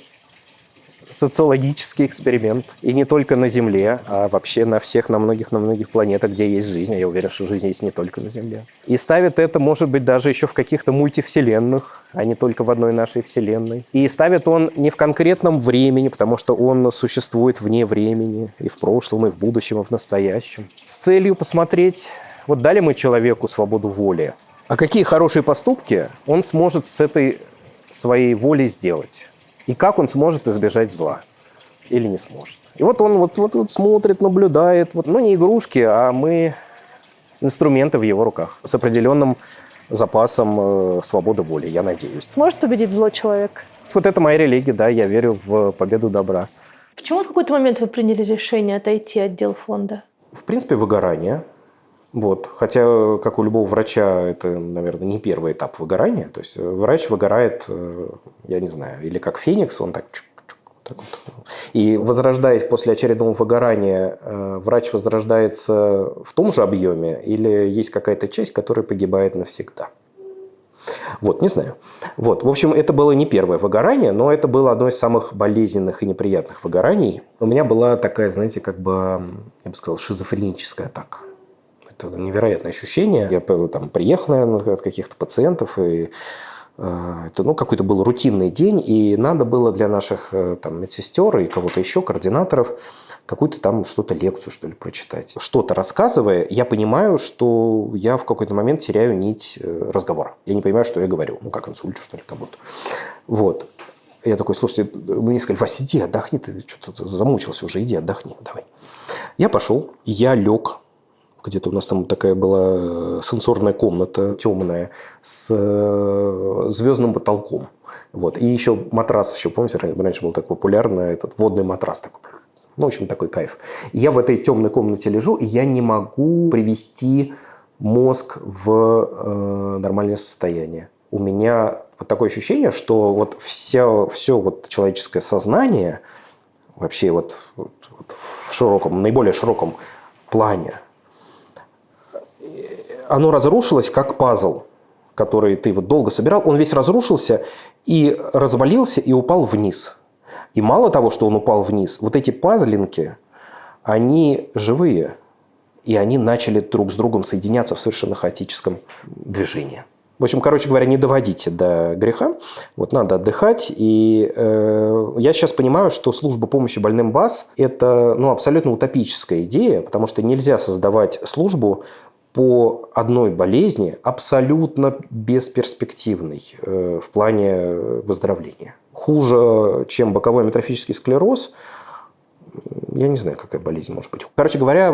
социологический эксперимент. И не только на Земле, а вообще на многих планетах, где есть жизнь. Я уверен, что жизнь есть не только на Земле. И ставит это, может быть, даже еще в каких-то мультивселенных, а не только в одной нашей вселенной. И ставит он не в конкретном времени, потому что он существует вне времени, и в прошлом, и в будущем, и в настоящем. С целью посмотреть, дали мы человеку свободу воли, а какие хорошие поступки он сможет с этой своей волей сделать. И как он сможет избежать зла? Или не сможет? И он смотрит, наблюдает. Не игрушки, а мы инструменты в его руках. С определенным запасом свободы воли, я надеюсь. Сможет победить зло человек? Это моя религия, да, я верю в победу добра. Почему в какой-то момент вы приняли решение отойти от дел фонда? В принципе, выгорание. Хотя, как у любого врача, это, наверное, не первый этап выгорания. То есть врач выгорает, я не знаю, или как феникс, он так вот. И возрождаясь после очередного выгорания, врач возрождается в том же объеме или есть какая-то часть, которая погибает навсегда? Не знаю. В общем, это было не первое выгорание, но это было одно из самых болезненных и неприятных выгораний. У меня была такая, знаете, я бы сказал, шизофреническая атака. Это невероятное ощущение. Я приехал, наверное, от каких-то пациентов, и Это, какой-то был рутинный день, и надо было для наших там медсестер и кого-то еще, координаторов, какую-то там что-то лекцию, что ли, прочитать. Что-то рассказывая, я понимаю, что я в какой-то момент теряю нить разговора. Я не понимаю, что я говорю. Как инсульт, что ли, как будто. Вот. Я такой, слушайте, мне сказали, Вася, иди, отдохни, ты что-то замучился уже, иди, отдохни, давай. Я пошел, я лег. Где-то у нас там такая была сенсорная комната темная с звездным потолком. Вот. И еще матрас, помните, раньше был так популярный, этот водный матрас такой. В общем, такой кайф. И я в этой темной комнате лежу, и я не могу привести мозг в нормальное состояние. У меня вот такое ощущение, что вот все вот человеческое сознание вообще вот в широком, наиболее широком плане, оно разрушилось как пазл, который ты вот долго собирал. Он весь разрушился и развалился и упал вниз. И мало того, что он упал вниз, вот эти пазлинки, они живые. И они начали друг с другом соединяться в совершенно хаотическом движении. В общем, короче говоря, не доводите до греха. Вот надо отдыхать. И я сейчас понимаю, что служба помощи больным БАС – это абсолютно утопическая идея, потому что нельзя создавать службу по одной болезни абсолютно бесперспективной в плане выздоровления. Хуже, чем боковой амиотрофический склероз, я не знаю, какая болезнь может быть. Короче говоря,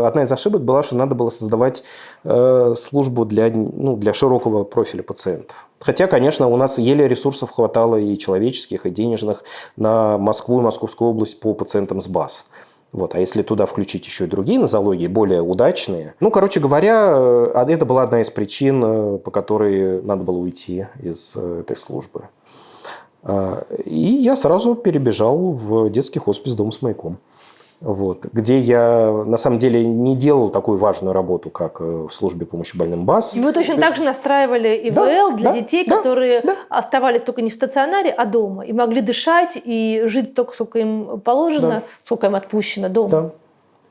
одна из ошибок была, что надо было создавать службу для широкого профиля пациентов. Хотя, конечно, у нас еле ресурсов хватало и человеческих, и денежных на Москву и Московскую область по пациентам с БАС. Вот. А если туда включить еще и другие нозологии, более удачные. Короче говоря, это была одна из причин, по которой надо было уйти из этой службы. И я сразу перебежал в детский хоспис «Дом с маяком». Вот, где я, на самом деле, не делал такую важную работу, как в службе помощи больным БАС. Вы точно так же настраивали ИВЛ для детей, которые оставались только не в стационаре, а дома. И могли дышать и жить только, сколько им положено, сколько им отпущено дома.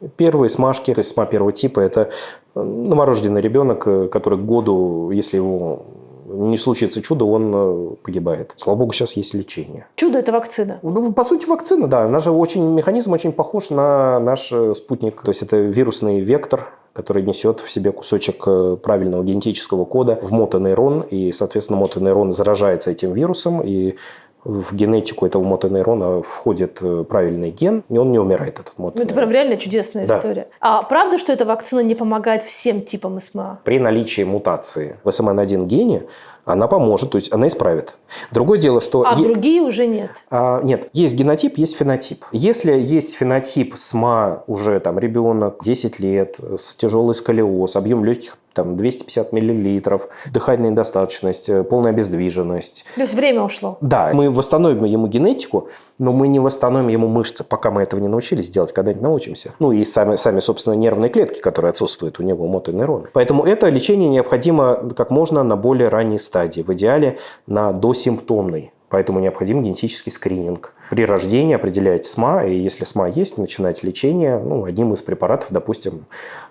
Да. Первые смашки, то есть СМА первого типа, это новорожденный ребенок, который к году, если его не случится чудо, он погибает. Слава богу, сейчас есть лечение. Чудо – это вакцина. По сути, вакцина, да. Механизм очень похож на наш спутник. То есть, это вирусный вектор, который несет в себе кусочек правильного генетического кода в мотонейрон. И, соответственно, мотонейрон заражается этим вирусом. И в генетику этого мотонейрона входит правильный ген, и он не умирает, этот мотонейрон. Это прям реально чудесная история. А правда, что эта вакцина не помогает всем типам СМА? При наличии мутации в SMN1 гене она поможет, то есть она исправит. Другое дело, что... другие уже нет? Нет, есть генотип, есть фенотип. Если есть фенотип СМА, уже ребенок 10 лет, с тяжелый сколиоз, объем легких 250 миллилитров, дыхательная недостаточность, полная обездвиженность. То есть время ушло? Да, мы восстановим ему генетику, но мы не восстановим ему мышцы, пока мы этого не научились делать, когда-нибудь научимся. И сами, собственно, нервные клетки, которые отсутствуют у него, мотонейроны. Поэтому это лечение необходимо как можно на более ранней стадии, в идеале на досимптомной. Поэтому необходим генетический скрининг. При рождении определяете СМА, и если СМА есть, начинать лечение одним из препаратов, допустим,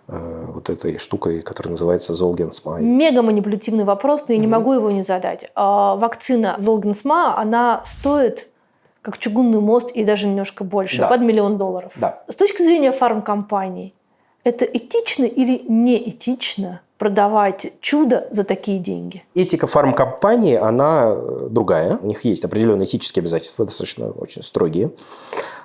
вот этой штукой, которая называется Золген-СМА. Мега манипулятивный вопрос, но я не могу его не задать. Вакцина Золген-СМА, она стоит как чугунный мост и даже немножко больше, под $1 миллион. Да. С точки зрения фармкомпаний, это этично или неэтично продавать чудо за такие деньги? Этика фармкомпании, она другая. У них есть определенные этические обязательства, достаточно очень строгие.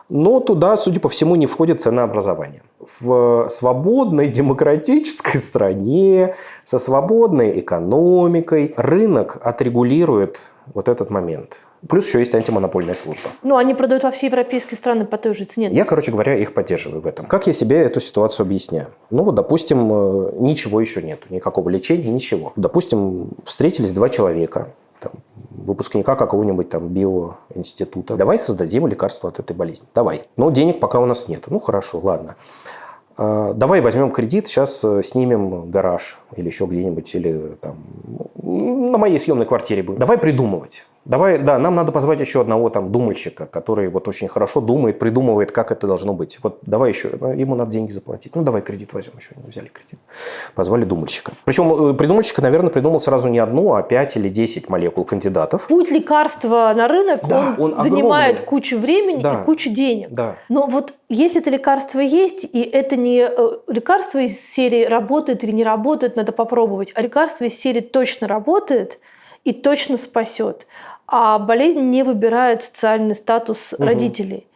Но туда, судя по всему, не входит ценообразование. В свободной демократической стране, со свободной экономикой, рынок отрегулирует вот этот момент. Плюс еще есть антимонопольная служба. Они продают во все европейские страны по той же цене. Я, короче говоря, их поддерживаю в этом. Как я себе эту ситуацию объясняю? Допустим, ничего еще нету, никакого лечения, ничего. Допустим, встретились два человека, выпускника какого-нибудь биоинститута. Давай создадим лекарство от этой болезни. Давай. Но денег пока у нас нету. Хорошо, ладно. Давай возьмем кредит, сейчас снимем гараж или еще где-нибудь, или на моей съемной квартире будем. Давай придумывать. Давай, да, нам надо позвать еще одного там думальщика, который вот очень хорошо думает, придумывает, как это должно быть. Вот давай еще, ему надо деньги заплатить. Ну, давай кредит возьмем еще. Взяли кредит. Позвали думальщика. Причем придумальщика, наверное, придумал сразу не одну, а 5 или 10 молекул кандидатов. Путь лекарства на рынок, Да, он он занимает огромный. кучу времени Да. и кучу денег. Да. Но вот если это лекарство есть, и это не лекарство из серии «работает или не работает, надо попробовать», а лекарство из серии «точно работает и точно спасет», а болезнь не выбирает социальный статус родителей.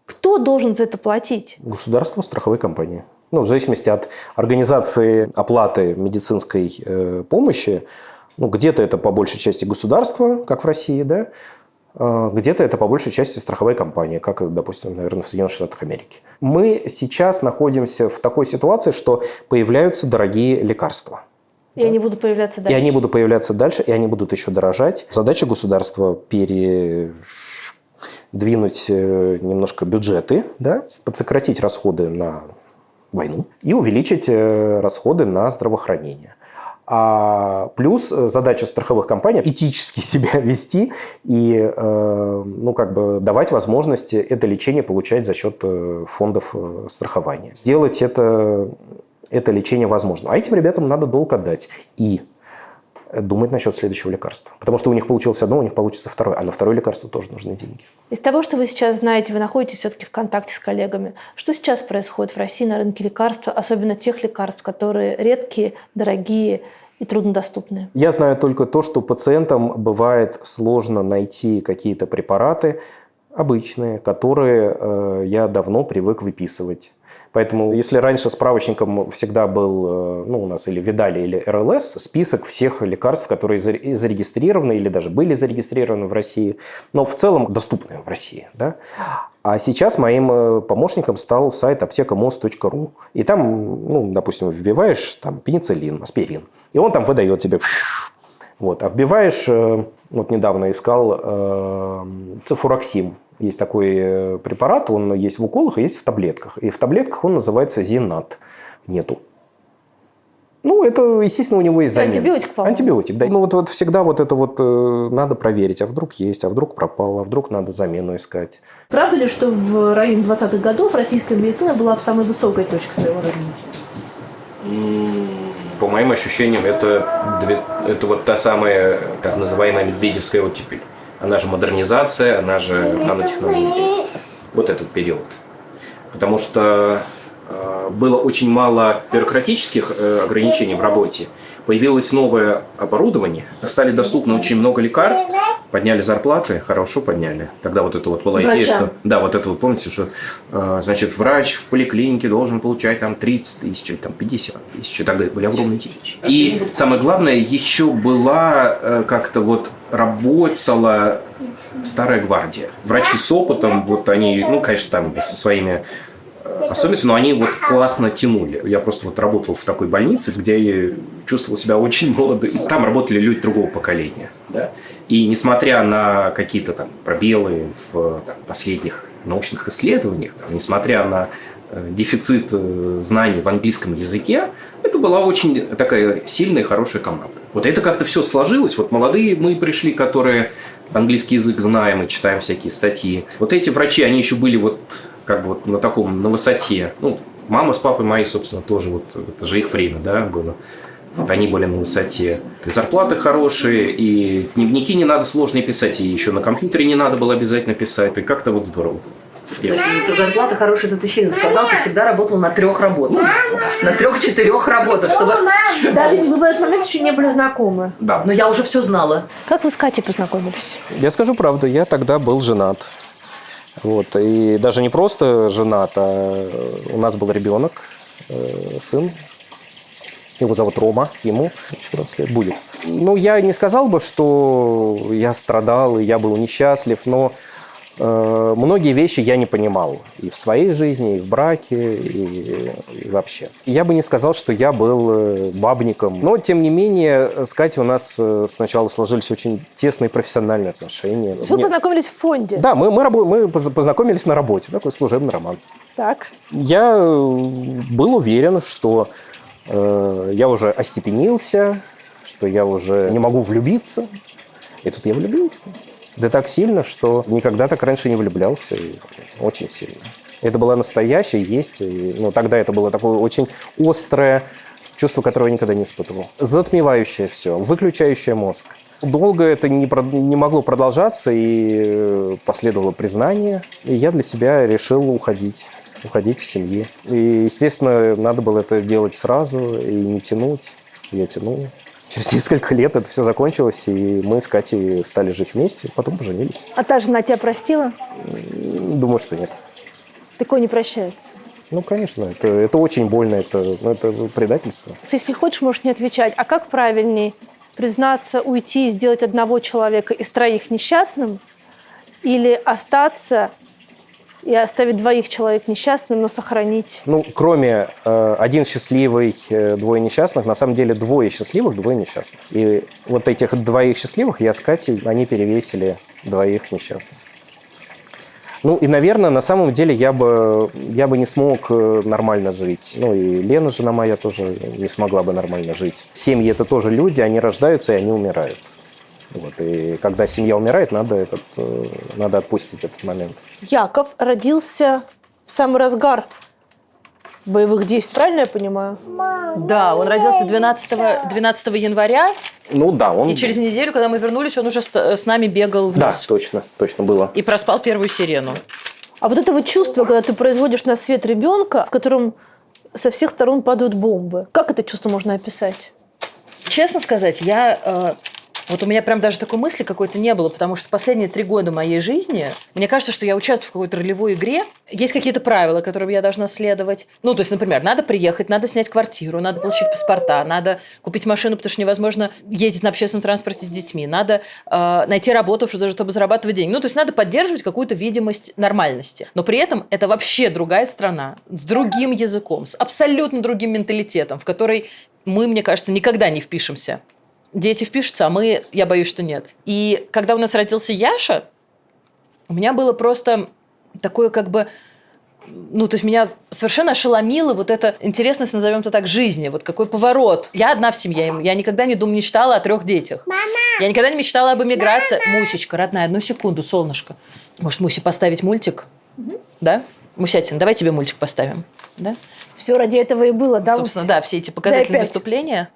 Кто должен за это платить? Государство, страховые компании. Ну, в зависимости от организации оплаты медицинской помощи, ну, где-то это по большей части государство, как в России, да, где-то это по большей части страховая компания, как, допустим, наверное, в Соединенных Штатах Америки. Мы сейчас находимся в такой ситуации, что появляются дорогие лекарства. И они будут появляться дальше. И они будут появляться дальше, и они будут еще дорожать. Задача государства передвинуть немножко бюджеты, да, подсократить расходы на войну и увеличить расходы на здравоохранение. А плюс задача страховых компаний этически себя вести и ну, как бы давать возможности это лечение получать за счет фондов страхования. Сделать это лечение возможно. А этим ребятам надо долг отдать и думать насчет следующего лекарства. Потому что у них получилось одно, у них получится второе. А на второе лекарство тоже нужны деньги. Из того, что вы сейчас знаете, вы находитесь все-таки в контакте с коллегами. Что сейчас происходит в России на рынке лекарств, особенно тех лекарств, которые редкие, дорогие и труднодоступные? Я знаю только то, что пациентам бывает сложно найти какие-то препараты обычные, которые я давно привык выписывать. Поэтому, если раньше справочником всегда был, ну, у нас или Видали, или РЛС, список всех лекарств, которые зарегистрированы или даже были зарегистрированы в России, но в целом доступны в России, да? А сейчас моим помощником стал сайт аптекамоз.ру. И там, ну, допустим, вбиваешь там пенициллин, аспирин, и он там выдает тебе. Вот. А вбиваешь, вот недавно искал цефуроксим. Есть такой препарат, он есть в уколах, а есть в таблетках. И в таблетках он называется Зенат. Нету. Ну, это, естественно, у него есть замена. Антибиотик, по-моему. Антибиотик, да. Ну, вот всегда вот это вот надо проверить. А вдруг есть, а вдруг пропал, а вдруг надо замену искать. Правда ли, что в районе 20-х годов российская медицина была в самой высокой точке своего развития? По моим ощущениям, это вот та самая так называемая медведевская оттепель. Она же модернизация, она же нанотехнология. Вот этот период. Потому что было очень мало бюрократических ограничений в работе. Появилось новое оборудование, стали доступны очень много лекарств, подняли зарплаты, хорошо подняли. Тогда вот это вот была идея, что... Да, вот это вот, помните, что, значит, врач в поликлинике должен получать там 30 тысяч или там 50 тысяч, и тогда были огромные деньги. И самое главное, еще была как-то вот работала старая гвардия. Врачи с опытом, вот они, ну, конечно, там со своими особенностями, но они вот классно тянули. Я просто вот работал в такой больнице, где я чувствовал себя очень молодым. Там работали люди другого поколения. Да? И несмотря на какие-то там пробелы в последних научных исследованиях, несмотря на дефицит знаний в английском языке, это была очень такая сильная и хорошая команда. Вот это как-то все сложилось. Вот молодые мы пришли, которые английский язык знаем и читаем всякие статьи. Вот эти врачи, они еще были вот как бы вот на таком, на высоте. Ну, мама с папой мои, собственно, тоже вот, это же их время, да, было. Вот они были на высоте. И зарплаты хорошие, и дневники не надо сложные писать, и еще на компьютере не надо было обязательно писать. И как-то вот здорово. Зарплата хорошая, это ты сильно сказал, ты всегда работал на 3 работах. На 3-4 работах, чтобы... Даже в этот момент еще не были знакомы. Да. Но я уже все знала. Как вы с Катей познакомились? Я скажу правду, я тогда был женат. Вот. И даже не просто женат, а у нас был ребенок, сын. Его зовут Рома, ему 14 лет будет. Ну, я не сказал бы, что я страдал, и я был несчастлив, но многие вещи я не понимал. И в своей жизни, и в браке, и вообще. Я бы не сказал, что я был бабником. Но, тем не менее, с Катей у нас сначала сложились очень тесные профессиональные отношения. Вы познакомились в фонде? Да, мы познакомились на работе. Такой служебный роман. Так. Я был уверен, что я уже остепенился, что я уже не могу влюбиться. И тут я влюбился. Да так сильно, что никогда так раньше не влюблялся. И очень сильно. Это было настоящее, есть. И, тогда это было такое очень острое чувство, которое я никогда не испытывал. Затмевающее все, выключающее мозг. Долго это не могло продолжаться, и последовало признание. И я для себя решил уходить из семьи. И, естественно, надо было это делать сразу и не тянуть. Я тянул. Через несколько лет это все закончилось, и мы с Катей стали жить вместе, потом поженились. А та жена тебя простила? Думаю, что нет. Такое не прощается. Конечно, это очень больно, это предательство. Если хочешь, можешь не отвечать. А как правильнее? Признаться, уйти и сделать одного человека из 3 несчастным? Или остаться и оставить 2 человек несчастным, но сохранить? Кроме 1 счастливый, 2 несчастных, на самом деле 2 счастливых, 2 несчастных. И вот этих 2 счастливых я с Катей, они перевесили 2 несчастных. И, наверное, на самом деле я бы не смог нормально жить. И Лена, жена моя, тоже не смогла бы нормально жить. Семьи – это тоже люди, они рождаются и они умирают. И когда семья умирает, надо отпустить этот момент. Яков родился в самый разгар боевых действий, правильно я понимаю? Да, он родился 12 января. Он... И через неделю, когда мы вернулись, он уже с нами бегал вниз. Да, точно было. И проспал первую сирену. А вот это чувство, когда ты производишь на свет ребенка, в котором со всех сторон падают бомбы, как это чувство можно описать? Честно сказать, у меня прям даже такой мысли какой-то не было, потому что последние 3 года моей жизни, мне кажется, что я участвую в какой-то ролевой игре. Есть какие-то правила, которым я должна следовать. То есть, например, надо приехать, надо снять квартиру, надо получить паспорта, надо купить машину, потому что невозможно ездить на общественном транспорте с детьми, надо найти работу, чтобы зарабатывать деньги. То есть, надо поддерживать какую-то видимость нормальности. Но при этом это вообще другая страна, с другим языком, с абсолютно другим менталитетом, в который мы, мне кажется, никогда не впишемся. Дети впишутся, а я боюсь, что нет. И когда у нас родился Яша, у меня было просто такое то есть меня совершенно ошеломила вот эта интересность, назовем это так, жизни. Вот какой поворот. Я одна в семье, я никогда не мечтала о 3 детях. Мама! Я никогда не мечтала об эмиграции. Мама! Мусечка, родная, 1 секунду, солнышко. Может, Мусе поставить мультик? Угу. Да? Мусятин, давай тебе мультик поставим. Да? Все ради этого и было, да? Собственно, да, все эти показательные выступления.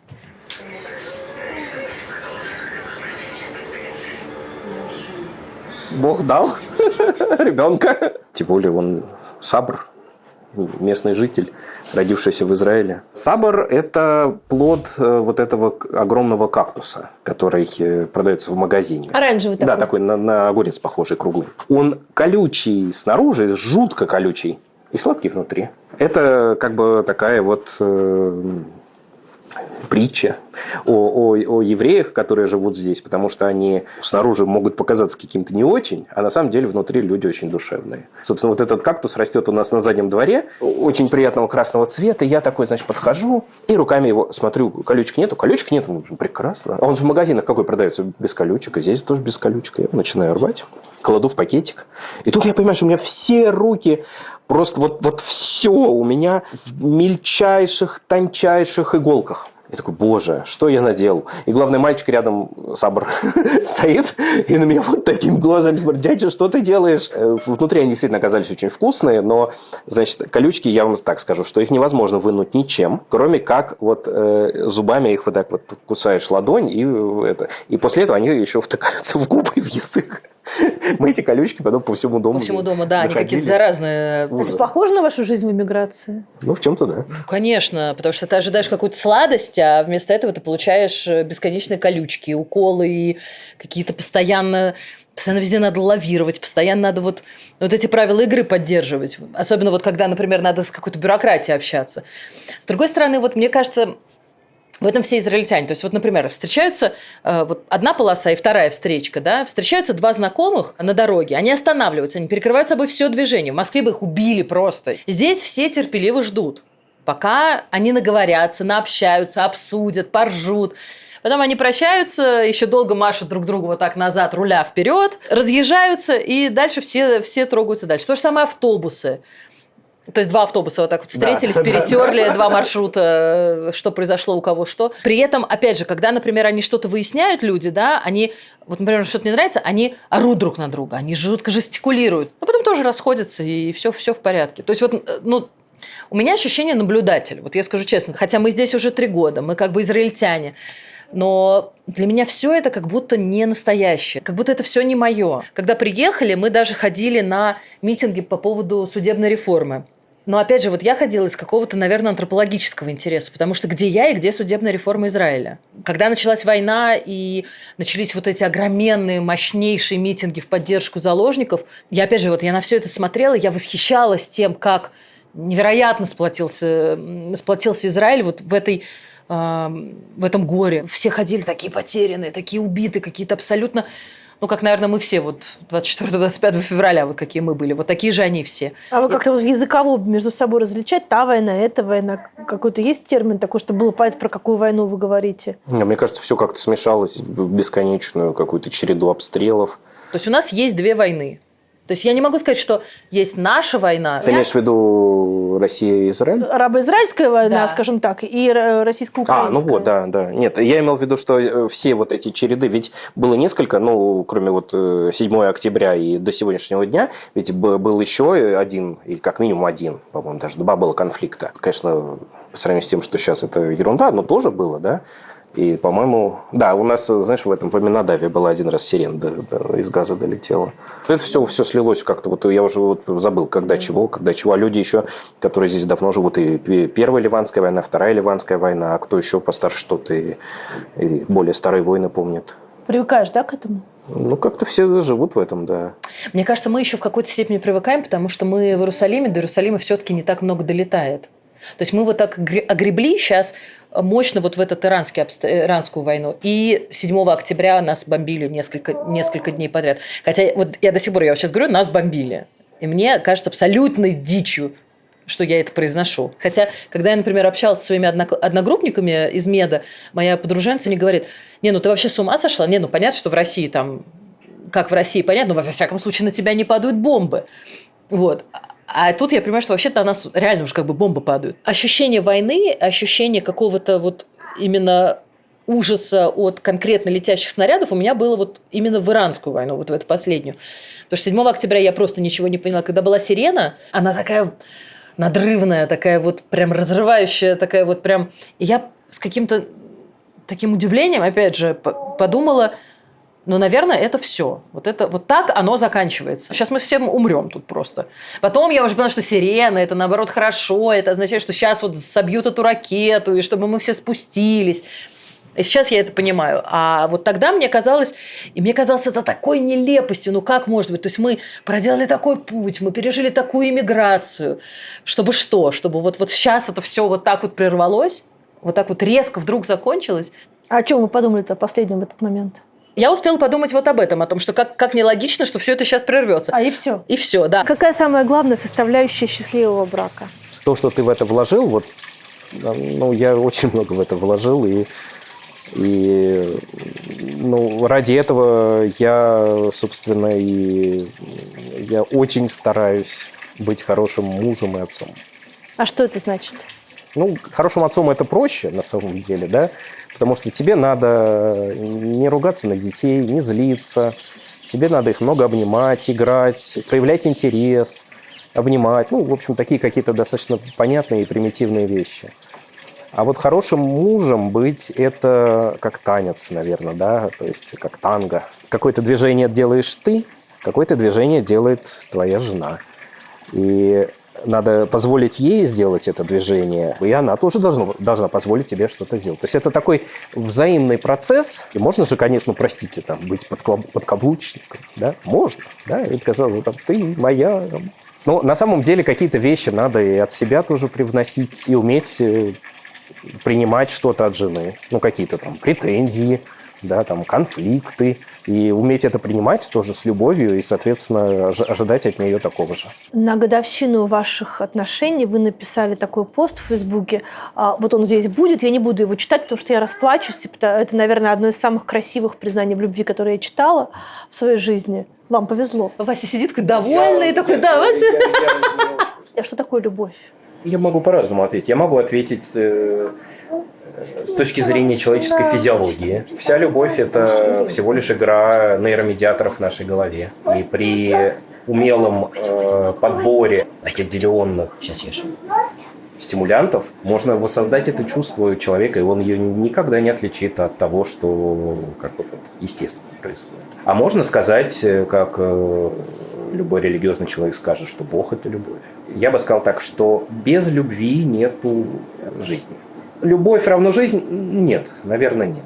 Бог дал ребенка. Тем более он сабр, местный житель, родившийся в Израиле. Сабр – это плод вот этого огромного кактуса, который продается в магазине. Оранжевый такой. Да, такой на огурец похожий, круглый. Он колючий снаружи, жутко колючий, и сладкий внутри. Это такая притча о евреях, которые живут здесь, потому что они снаружи могут показаться каким-то не очень, а на самом деле внутри люди очень душевные. Собственно, вот этот кактус растет у нас на заднем дворе, очень приятного красного цвета. Я такой, подхожу и руками его смотрю, колючек нету? Колючек нету? Прекрасно. А он же в магазинах какой продается? Без колючек, и здесь тоже без колючек. Я начинаю рвать, кладу в пакетик. И тут я понимаю, что у меня все руки просто все у меня в мельчайших, тончайших иголках. Я такой, боже, что я наделал? И главный мальчик рядом, сабр, стоит и на меня вот такими глазами смотрит. Дядя, что ты делаешь? Внутри они действительно оказались очень вкусные, но, колючки, я вам так скажу, что их невозможно вынуть ничем, кроме как зубами их вот так кусаешь ладонь, и после этого они еще втыкаются в губы и в язык. Мы эти колючки потом по всему дому. По всему дому, да, они какие-то заразные. Это похоже на вашу жизнь в эмиграции? В чем-то да. Конечно, потому что ты ожидаешь какую-то сладость, а вместо этого ты получаешь бесконечные колючки, уколы и какие-то постоянно везде надо лавировать, постоянно надо вот эти правила игры поддерживать. Особенно когда, например, надо с какой-то бюрократией общаться. С другой стороны, мне кажется, в этом все израильтяне. То есть, например, встречаются одна полоса и вторая встречка, да, встречаются 2 знакомых на дороге, они останавливаются, они перекрывают собой все движение. В Москве бы их убили просто. Здесь все терпеливо ждут, пока они наговорятся, наобщаются, обсудят, поржут. Потом они прощаются, еще долго машут друг другу вот так назад, руля вперед, разъезжаются, и дальше все трогаются дальше. То же самое автобусы. То есть 2 автобуса вот так вот встретились, Да. перетерли 2 маршрута, что произошло у кого что. При этом, опять же, когда, например, они что-то выясняют, люди, да, они, вот, например, что-то не нравится, они орут друг на друга, они жутко жестикулируют, а потом тоже расходятся, и все в порядке. То есть вот, ну, у меня ощущение наблюдателя, вот я скажу честно, хотя мы здесь уже 3 года, мы как бы израильтяне, но для меня все это как будто не настоящее, как будто это все не мое. Когда приехали, мы даже ходили на митинги по поводу судебной реформы. Но опять же, вот я ходила из какого-то, наверное, антропологического интереса, потому что где я и где судебная реформа Израиля? Когда началась война и начались вот эти огроменные, мощнейшие митинги в поддержку заложников, я опять же, вот я на все это смотрела, я восхищалась тем, как невероятно сплотился Израиль вот в этом горе. Все ходили такие потерянные, такие убитые, какие-то абсолютно... Ну, как, наверное, мы все вот 24-25 февраля, вот какие мы были, вот такие же они все. А вы как-то вот языково между собой различать? Та война, эта война? Какой-то есть термин такой, чтобы было понятно, про какую войну вы говорите? Мне кажется, все как-то смешалось в бесконечную какую-то череду обстрелов. То есть у нас есть 2 войны. То есть я не могу сказать, что есть наша война. Ты имеешь в виду Россия и Израиль? Арабо-израильская война, Да. скажем так, и российско-украинская. Ну вот, да. Нет, я имел в виду, что все вот эти череды, ведь было несколько, ну, кроме вот 7 октября и до сегодняшнего дня, ведь был еще один, или как минимум один, по-моему, даже 2 было конфликта. Конечно, по сравнению с тем, что сейчас это ерунда, но тоже было, да. И, по-моему, да, у нас, знаешь, в Аминадаве была один раз сирена из Газа долетела. Это все слилось как-то, вот я уже вот забыл, когда чего. А люди еще, которые здесь давно живут, и Первая Ливанская война, Вторая Ливанская война, а кто еще постарше что-то и более старые войны помнит. Привыкаешь, да, к этому? Ну, как-то все живут в этом, да. Мне кажется, мы еще в какой-то степени привыкаем, потому что мы в Иерусалиме, до Иерусалима все-таки не так много долетает. То есть мы вот так огребли сейчас мощно вот в иранскую войну. И 7 октября нас бомбили несколько дней подряд. Хотя вот я до сих пор, я сейчас говорю, нас бомбили. И мне кажется абсолютной дичью, что я это произношу. Хотя, когда я, например, общалась со своими одногруппниками из меда, моя подруженца мне говорит: не, ну ты вообще с ума сошла? Не, ну понятно, что в России там, как в России, понятно, но во всяком случае на тебя не падают бомбы. Вот. А тут я понимаю, что вообще-то на нас реально уже как бы бомбы падают. Ощущение войны, ощущение какого-то вот именно ужаса от конкретно летящих снарядов у меня было вот именно в иранскую войну, вот в эту последнюю. Потому что 7 октября я просто ничего не поняла. Когда была сирена, она такая надрывная, такая вот прям разрывающая, такая вот прям... И я с каким-то таким удивлением, опять же, подумала... Ну, наверное, это все. Вот так оно заканчивается. Сейчас мы всем умрем тут просто. Потом я уже поняла, что сирена, это наоборот хорошо, это означает, что сейчас вот собьют эту ракету, и чтобы мы все спустились. И сейчас я это понимаю. А вот тогда мне казалось это такой нелепостью. Ну, как может быть? То есть мы проделали такой путь, мы пережили такую иммиграцию. Чтобы что? Чтобы вот сейчас это все вот так вот прервалось, вот так вот резко вдруг закончилось. А о чем вы подумали-то о последнем в этот момент? Я успела подумать вот об этом, о том, что как нелогично, что все это сейчас прервется. И все. И все, да. Какая самая главная составляющая счастливого брака? То, что ты в это вложил, вот, ну, я очень много в это вложил, и ну, ради этого я, собственно, я очень стараюсь быть хорошим мужем и отцом. А что это значит? Ну, хорошим отцом это проще, на самом деле, да, потому что тебе надо не ругаться на детей, не злиться, тебе надо их много обнимать, играть, проявлять интерес, обнимать, ну, в общем, такие какие-то достаточно понятные и примитивные вещи. А вот хорошим мужем быть – это как танец, наверное, да, то есть как танго. Какое-то движение делаешь ты, какое-то движение делает твоя жена. И надо позволить ей сделать это движение, и она тоже должна позволить тебе что-то сделать. То есть это такой взаимный процесс. И можно же, конечно, простите, там, быть подкаблучником, да? Можно, да? И казалось, там, ты моя. Но на самом деле какие-то вещи надо и от себя тоже привносить, и уметь принимать что-то от жены. Ну, какие-то там претензии, да, там, конфликты. И уметь это принимать тоже с любовью и, соответственно, ожидать от нее такого же. На годовщину ваших отношений вы написали такой пост в Фейсбуке. Вот он здесь будет. Я не буду его читать, потому что я расплачусь. Это, наверное, одно из самых красивых признаний в любви, которые я читала в своей жизни. Вам повезло. Вася сидит такой довольный, такой, да, Вася. А что такое любовь? Я могу по-разному ответить. Я могу ответить с точки зрения человеческой физиологии. Вся любовь – это всего лишь игра нейромедиаторов в нашей голове. И при умелом подборе определенных стимулянтов можно воссоздать это чувство у человека, и он ее никогда не отличит от того, что естественно происходит. А можно сказать, как любой религиозный человек скажет, что Бог – это любовь. Я бы сказал так, что без любви нету жизни. Любовь равно жизнь? Нет, наверное, нет.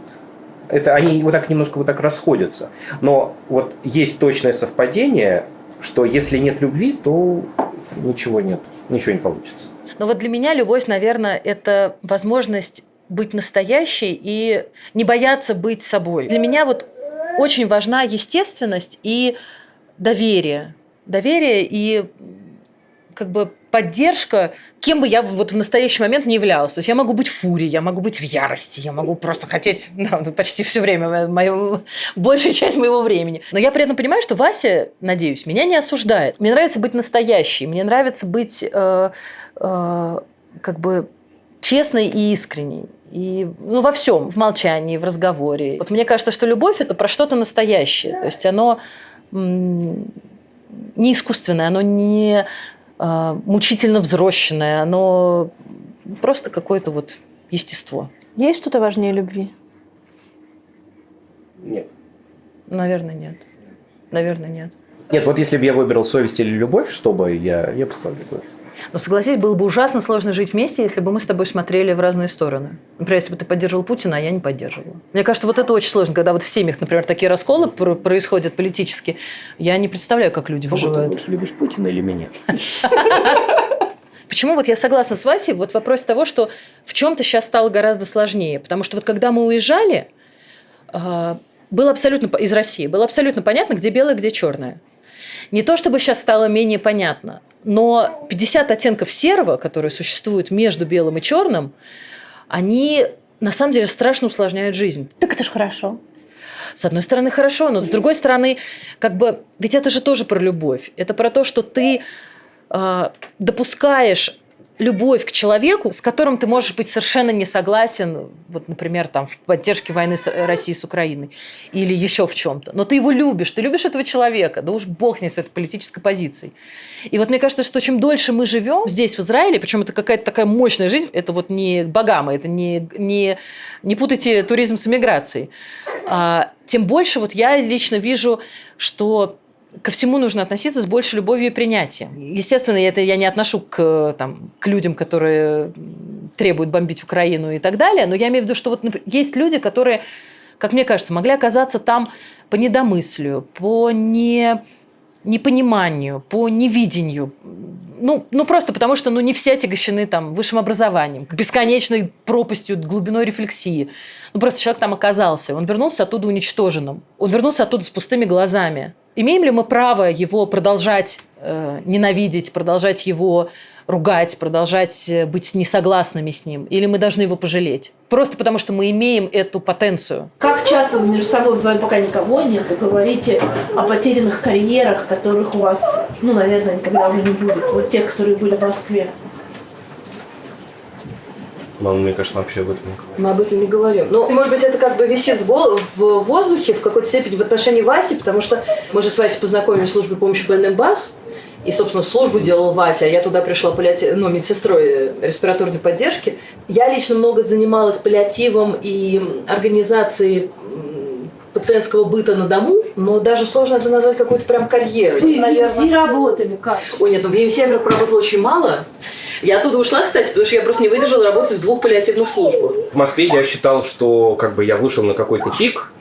Это они немножко расходятся. Но вот есть точное совпадение, что если нет любви, то ничего нет, ничего не получится. Но вот для меня любовь, наверное, это возможность быть настоящей и не бояться быть собой. Для меня вот очень важна естественность и доверие. Доверие и поддержка, кем бы я вот в настоящий момент не являлась. То есть я могу быть в фурии, я могу быть в ярости, я могу просто хотеть почти все время, большая часть моего времени. Но я при этом понимаю, что Вася, надеюсь, меня не осуждает. Мне нравится быть настоящей, мне нравится быть честной и искренней. И во всем, в молчании, в разговоре. Вот мне кажется, что любовь – это про что-то настоящее. То есть оно не искусственное, оно не мучительно взросшенное, оно просто какое-то естество. Есть что-то важнее любви? Нет. Наверное, нет. Наверное, нет. Нет, вот если бы я выбрал совесть или любовь, я бы сказал любовь. Но согласись, было бы ужасно сложно жить вместе, если бы мы с тобой смотрели в разные стороны. Например, если бы ты поддерживал Путина, а я не поддерживала. Мне кажется, это очень сложно, когда в семьях, например, такие расколы происходят политически. Я не представляю, как люди выживают. Ты лучше любишь Путина или меня? Почему я согласна с Васей в вопросе того, что в чем-то сейчас стало гораздо сложнее. Потому что когда мы уезжали было абсолютно из России, было абсолютно понятно, где белое, где черное. Не то чтобы сейчас стало менее понятно, но 50 оттенков серого, которые существуют между белым и черным, они на самом деле страшно усложняют жизнь. Так это же хорошо. С одной стороны, хорошо, но с другой стороны, ведь это же тоже про любовь. Это про то, что ты допускаешь любовь к человеку, с которым ты можешь быть совершенно не согласен, например, в поддержке войны России с Украиной или еще в чем-то. Но ты его любишь, ты любишь этого человека, да уж бог с ней, с этой политической позицией. И мне кажется, что чем дольше мы живем здесь, в Израиле, причем это какая-то такая мощная жизнь, это не Багама, это не путайте туризм с эмиграцией, тем больше я лично вижу, что ко всему нужно относиться с большей любовью и принятием. Естественно, это я не отношу к людям, которые требуют бомбить Украину и так далее, но я имею в виду, что есть люди, которые, как мне кажется, могли оказаться там по недомыслию, по непониманию, по невидению. Просто потому, что не все отягощены высшим образованием, бесконечной пропастью, глубиной рефлексии. Просто человек там оказался. Он вернулся оттуда уничтоженным. Он вернулся оттуда с пустыми глазами. Имеем ли мы право его продолжать ненавидеть, продолжать его ругать, продолжать быть несогласными с ним? Или мы должны его пожалеть? Просто потому, что мы имеем эту потенцию. Как часто вы между собой, вдвоем, пока никого нет, говорите о потерянных карьерах, которых у вас, наверное, никогда уже не будет? Те, которые были в Москве. Мне кажется, вообще об этом не говорим. Мы об этом не говорим. Может быть, это висит в воздухе в какой-то степени в отношении Васи, потому что мы же с Васей познакомились в службе помощи больным БАС, и, собственно, службу делал Вася, а я туда пришла медсестрой респираторной поддержки. Я лично много занималась паллиативом и организацией пациентского быта на дому, но даже сложно это назвать какой-то прям карьерой. Вы наверное, работали как? Ой, нет, в ЕМС я поработала очень мало. Я оттуда ушла, кстати, потому что я просто не выдержала работать в 2 паллиативных службах. В Москве я считал, что я вышел на какой-то пик,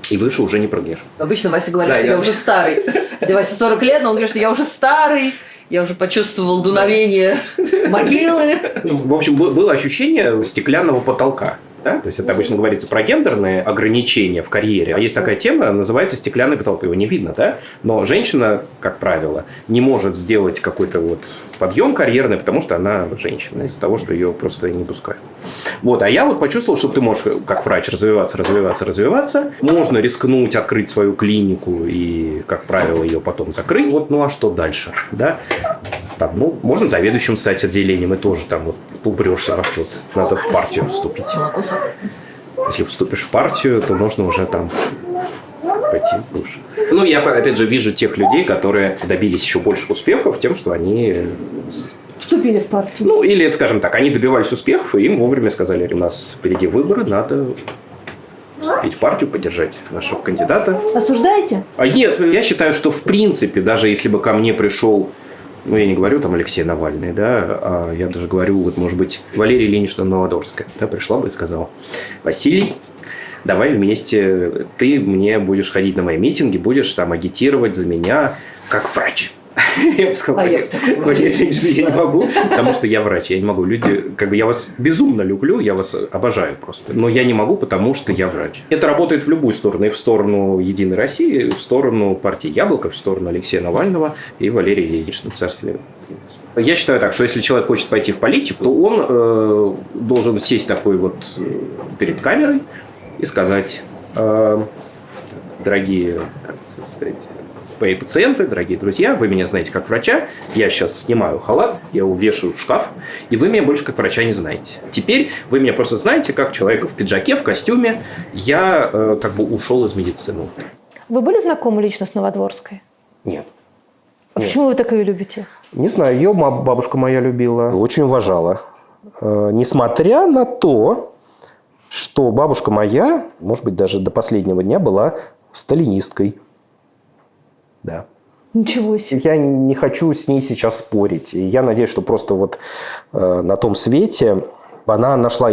и выше уже не прыгнешь. Обычно Вася говорит, что я уже старый. Хотя Васе 40 лет, но он говорит, что я уже старый, я уже почувствовал дуновение могилы. В общем, было ощущение стеклянного потолка. Да? То есть это обычно говорится про гендерные ограничения в карьере. А есть такая тема, называется стеклянный потолок. Его не видно, да? Но женщина, как правило, не может сделать какой-то подъем карьерный, потому что она женщина, из-за того, что ее просто не пускают. А я почувствовал, что ты можешь, как врач, развиваться. Можно рискнуть открыть свою клинику и, как правило, ее потом закрыть. А что дальше? Да? Там, ну, можно заведующим стать отделением, и тоже там вот упрешься во что-то. Надо в партию вступить. Если вступишь в партию, то можно уже там пойти выше. Ну, я, опять же, вижу тех людей, которые добились еще больших успехов тем, что они... Вступили в партию. Ну, или, скажем так, они добивались успехов, и им вовремя сказали, у нас впереди выборы, надо вступить в партию, поддержать нашего кандидата. Осуждаете? А нет, я считаю, что в принципе, даже если бы ко мне пришел, ну, я не говорю там Алексей Навальный, да, а я даже говорю, вот, может быть, Валерия Ильинична Новодворская, да, пришла бы и сказала: Василий, давай вместе, ты мне будешь ходить на мои митинги, будешь там агитировать за меня как врач. Я бы сказал: Валерий Ильич, я не могу, потому что я врач, я не могу. Люди, как бы, я вас безумно люблю, я вас обожаю просто, но я не могу, потому что я врач. Это работает в любую сторону, и в сторону Единой России, и в сторону партии Яблоко, в сторону Алексея Навального и Валерия Ильинична, царствие. Я считаю так, что если человек хочет пойти в политику, то он должен сесть такой вот перед камерой и сказать: дорогие, как сказать, мои пациенты, дорогие друзья, вы меня знаете как врача, я сейчас снимаю халат, я его вешаю в шкаф, и вы меня больше как врача не знаете. Теперь вы меня просто знаете как человека в пиджаке, в костюме. Я как бы ушел из медицины. Вы были знакомы лично с Новодворской? Нет. А почему вы так ее любите? Не знаю, ее бабушка моя любила, очень уважала. Несмотря на то, что бабушка моя, может быть, даже до последнего дня была сталинисткой. Да. Ничего себе. Я не хочу с ней сейчас спорить. И я надеюсь, что просто вот на том свете она нашла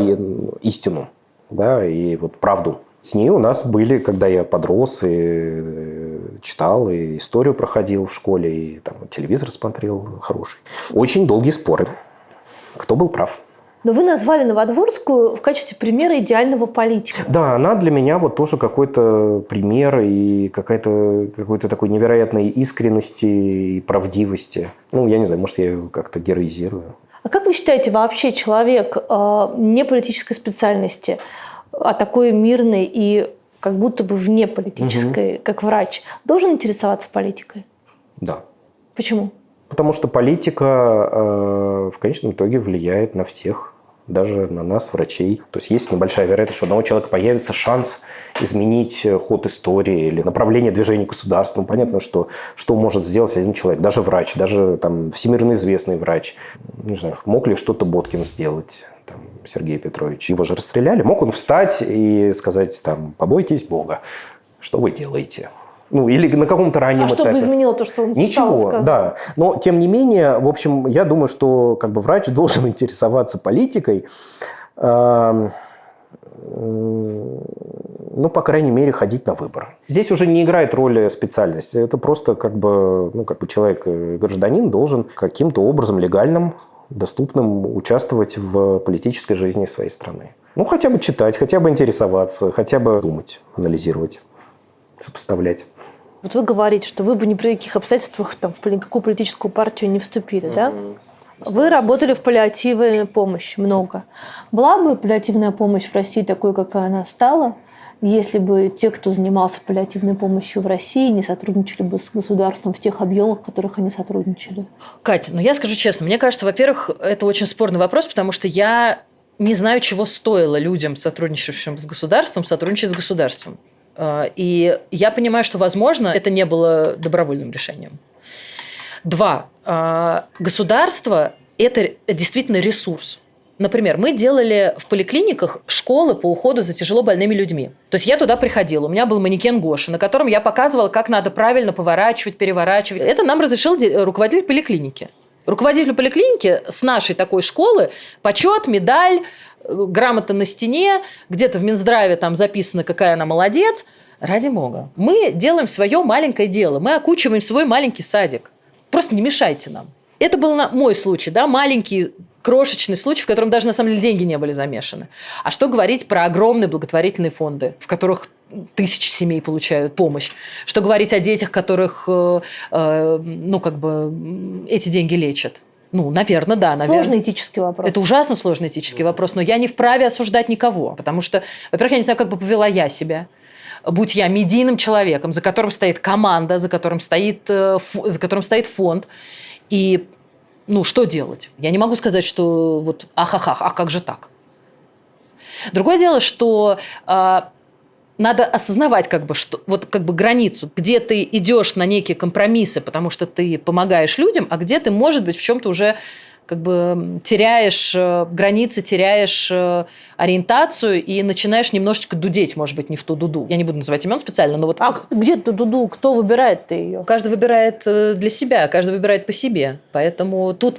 истину, да, и вот правду. С ней у нас были, когда я подрос и читал, и историю проходил в школе, и там телевизор смотрел хороший. Очень долгие споры. Кто был прав? Но вы назвали Новодворскую в качестве примера идеального политика. Да, она для меня вот тоже какой-то пример и какой-то такой невероятной искренности и правдивости. Ну, я не знаю, может, я ее как-то героизирую. А как вы считаете, вообще человек не политической специальности, а такой мирный и как будто бы вне политической, как врач, должен интересоваться политикой? Да. Почему? Потому что политика в конечном итоге влияет на всех, даже на нас, врачей. То есть есть небольшая вероятность, что у одного человека появится шанс изменить ход истории или направление движения государства. Ну, понятно, что может сделать один человек, даже врач, даже там всемирно известный врач. Не знаю, мог ли что-то Боткин сделать, там, Сергей Петрович. Его же расстреляли. Мог он встать и сказать, там, побойтесь Бога, что вы делаете? Ну, или на каком-то раннем этапе. А что бы изменило то, что он Ничего, сказал? Да. Но, тем не менее, в общем, я думаю, что как бы врач должен интересоваться политикой, ну, по крайней мере, ходить на выборы. Здесь уже не играет роли специальность. Это просто как бы человек, гражданин, должен каким-то образом легальным, доступным участвовать в политической жизни своей страны. Ну, хотя бы читать, хотя бы интересоваться, хотя бы думать, анализировать, сопоставлять. Вот вы говорите, что вы бы ни при каких обстоятельствах там, в никакую политическую партию не вступили, да? Вы работали в паллиативной помощи много. Была бы паллиативная помощь в России такой, какая она стала, если бы те, кто занимался паллиативной помощью в России, не сотрудничали бы с государством в тех объемах, в которых они сотрудничали? Катя, ну я скажу честно, мне кажется, во-первых, это очень спорный вопрос, потому что я не знаю, чего стоило людям, сотрудничавшим с государством, сотрудничать с государством. И я понимаю, что, возможно, это не было добровольным решением. 2. Государство – это действительно ресурс. Например, мы делали в поликлиниках школы по уходу за тяжело больными людьми. То есть я туда приходила, у меня был манекен Гоша, на котором я показывала, как надо правильно поворачивать, переворачивать. Это нам разрешил руководитель поликлиники. Руководителю поликлиники с нашей такой школы почет, медаль, грамота на стене, где-то в Минздраве там записано, какая она молодец. Ради бога. Мы делаем свое маленькое дело. Мы окучиваем свой маленький садик. Просто не мешайте нам. Это был мой случай, да, маленький, крошечный случай, в котором даже на самом деле деньги не были замешаны. А что говорить про огромные благотворительные фонды, в которых тысячи семей получают помощь? Что говорить о детях, которых эти деньги лечат? Ну, наверное, да. Сложный этический вопрос. Это ужасно сложный этический вопрос, но я не вправе осуждать никого, потому что, во-первых, я не знаю, как бы повела я себя. Будь я медийным человеком, за которым стоит команда, за которым стоит фонд. И ну, что делать? Я не могу сказать, что вот ахахах, а как же так? Другое дело, что надо осознавать как бы, что, вот как бы границу, где ты идешь на некие компромиссы, потому что ты помогаешь людям, а где ты, может быть, в чем-то уже как бы теряешь границы, теряешь ориентацию и начинаешь немножечко дудеть, может быть, не в ту дуду. Я не буду называть имен специально, но вот... А где ту дуду? Кто выбирает-то ее? Каждый выбирает для себя, каждый выбирает по себе. Поэтому тут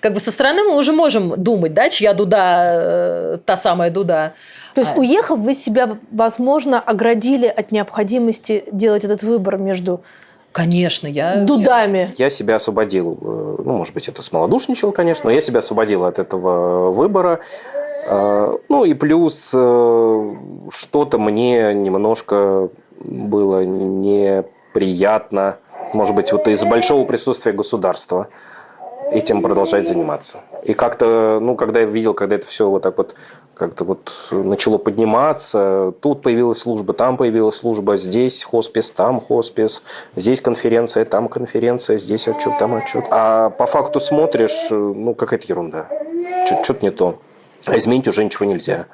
как бы со стороны мы уже можем думать, да, чья дуда, та самая дуда. То есть, уехав, вы себя, возможно, оградили от необходимости делать этот выбор между Конечно, дудами. Я себя освободил, ну, может быть, это смолодушничал, конечно, но я себя освободил от этого выбора. Ну, и плюс что-то мне немножко было неприятно, может быть, вот из-за большого присутствия государства этим продолжать заниматься. И как-то, ну, когда я видел, когда это все вот так вот как-то вот начало подниматься, тут появилась служба, там появилась служба, здесь хоспис, там хоспис, здесь конференция, там конференция, здесь отчет, там отчет. А по факту смотришь, ну, какая-то ерунда, что-то не то. А изменить уже ничего нельзя.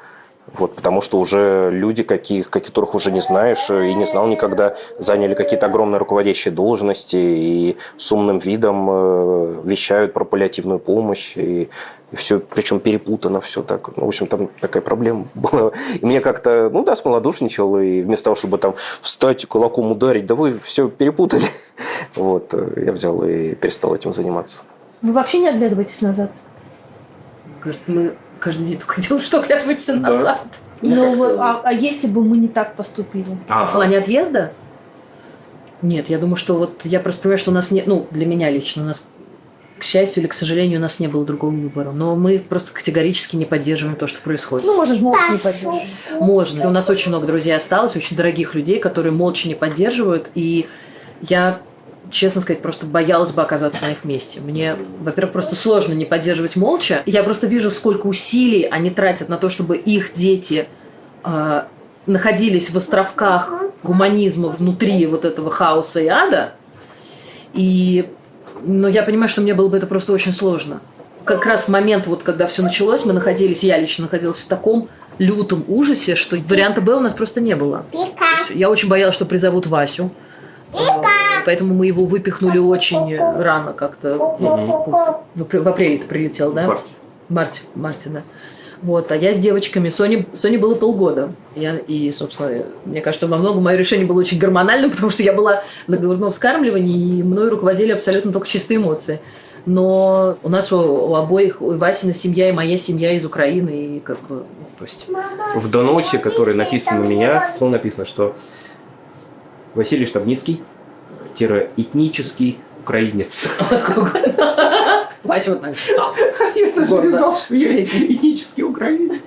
Вот, потому что уже люди, которых уже не знаешь и не знал никогда, заняли какие-то огромные руководящие должности и с умным видом вещают про паллиативную помощь. И все, причем перепутано все так. Ну, в общем, там такая проблема была. И мне как-то, ну да, смолодушничал, и вместо того, чтобы там встать и кулаком ударить, да вы все перепутали. Вот, я взял и перестал этим заниматься. Вы вообще не оглядываетесь назад? Кажется, мы каждый день только делаем, что оглядываемся назад. Ну, а если бы мы не так поступили? В плане отъезда? Нет, я думаю, что вот я просто понимаю, что у нас нет, ну, для меня лично, у нас, к счастью или к сожалению, у нас не было другого выбора. Но мы просто категорически не поддерживаем то, что происходит. Ну, можно же молча не поддерживать. Можно. У нас очень много друзей осталось, очень дорогих людей, которые молча не поддерживают. И я, честно сказать, просто боялась бы оказаться на их месте. Мне, во-первых, просто сложно не поддерживать молча. Я просто вижу, сколько усилий они тратят на то, чтобы их дети находились в островках гуманизма внутри вот этого хаоса и ада. Но я понимаю, что мне было бы это просто очень сложно. Как раз в момент, вот, когда все началось, я лично находилась в таком лютом ужасе, что варианта Б у нас просто не было. Я очень боялась, что призовут Васю. Поэтому мы его выпихнули очень рано как-то. В апреле это прилетел, да? В марте, да. Вот, а я с девочками. Соне было полгода. И, собственно, мне кажется, во многом мое решение было очень гормональным, потому что я была на головном вскармливании, и мною руководили абсолютно только чистые эмоции. Но у нас у обоих, у Васина семья и моя семья из Украины, и как бы, то есть... В доносе, который написан на меня, написано, что Василий Штабницкий – этнический украинец. Вася вот так встал. Я даже не знал, что я этнический украинец.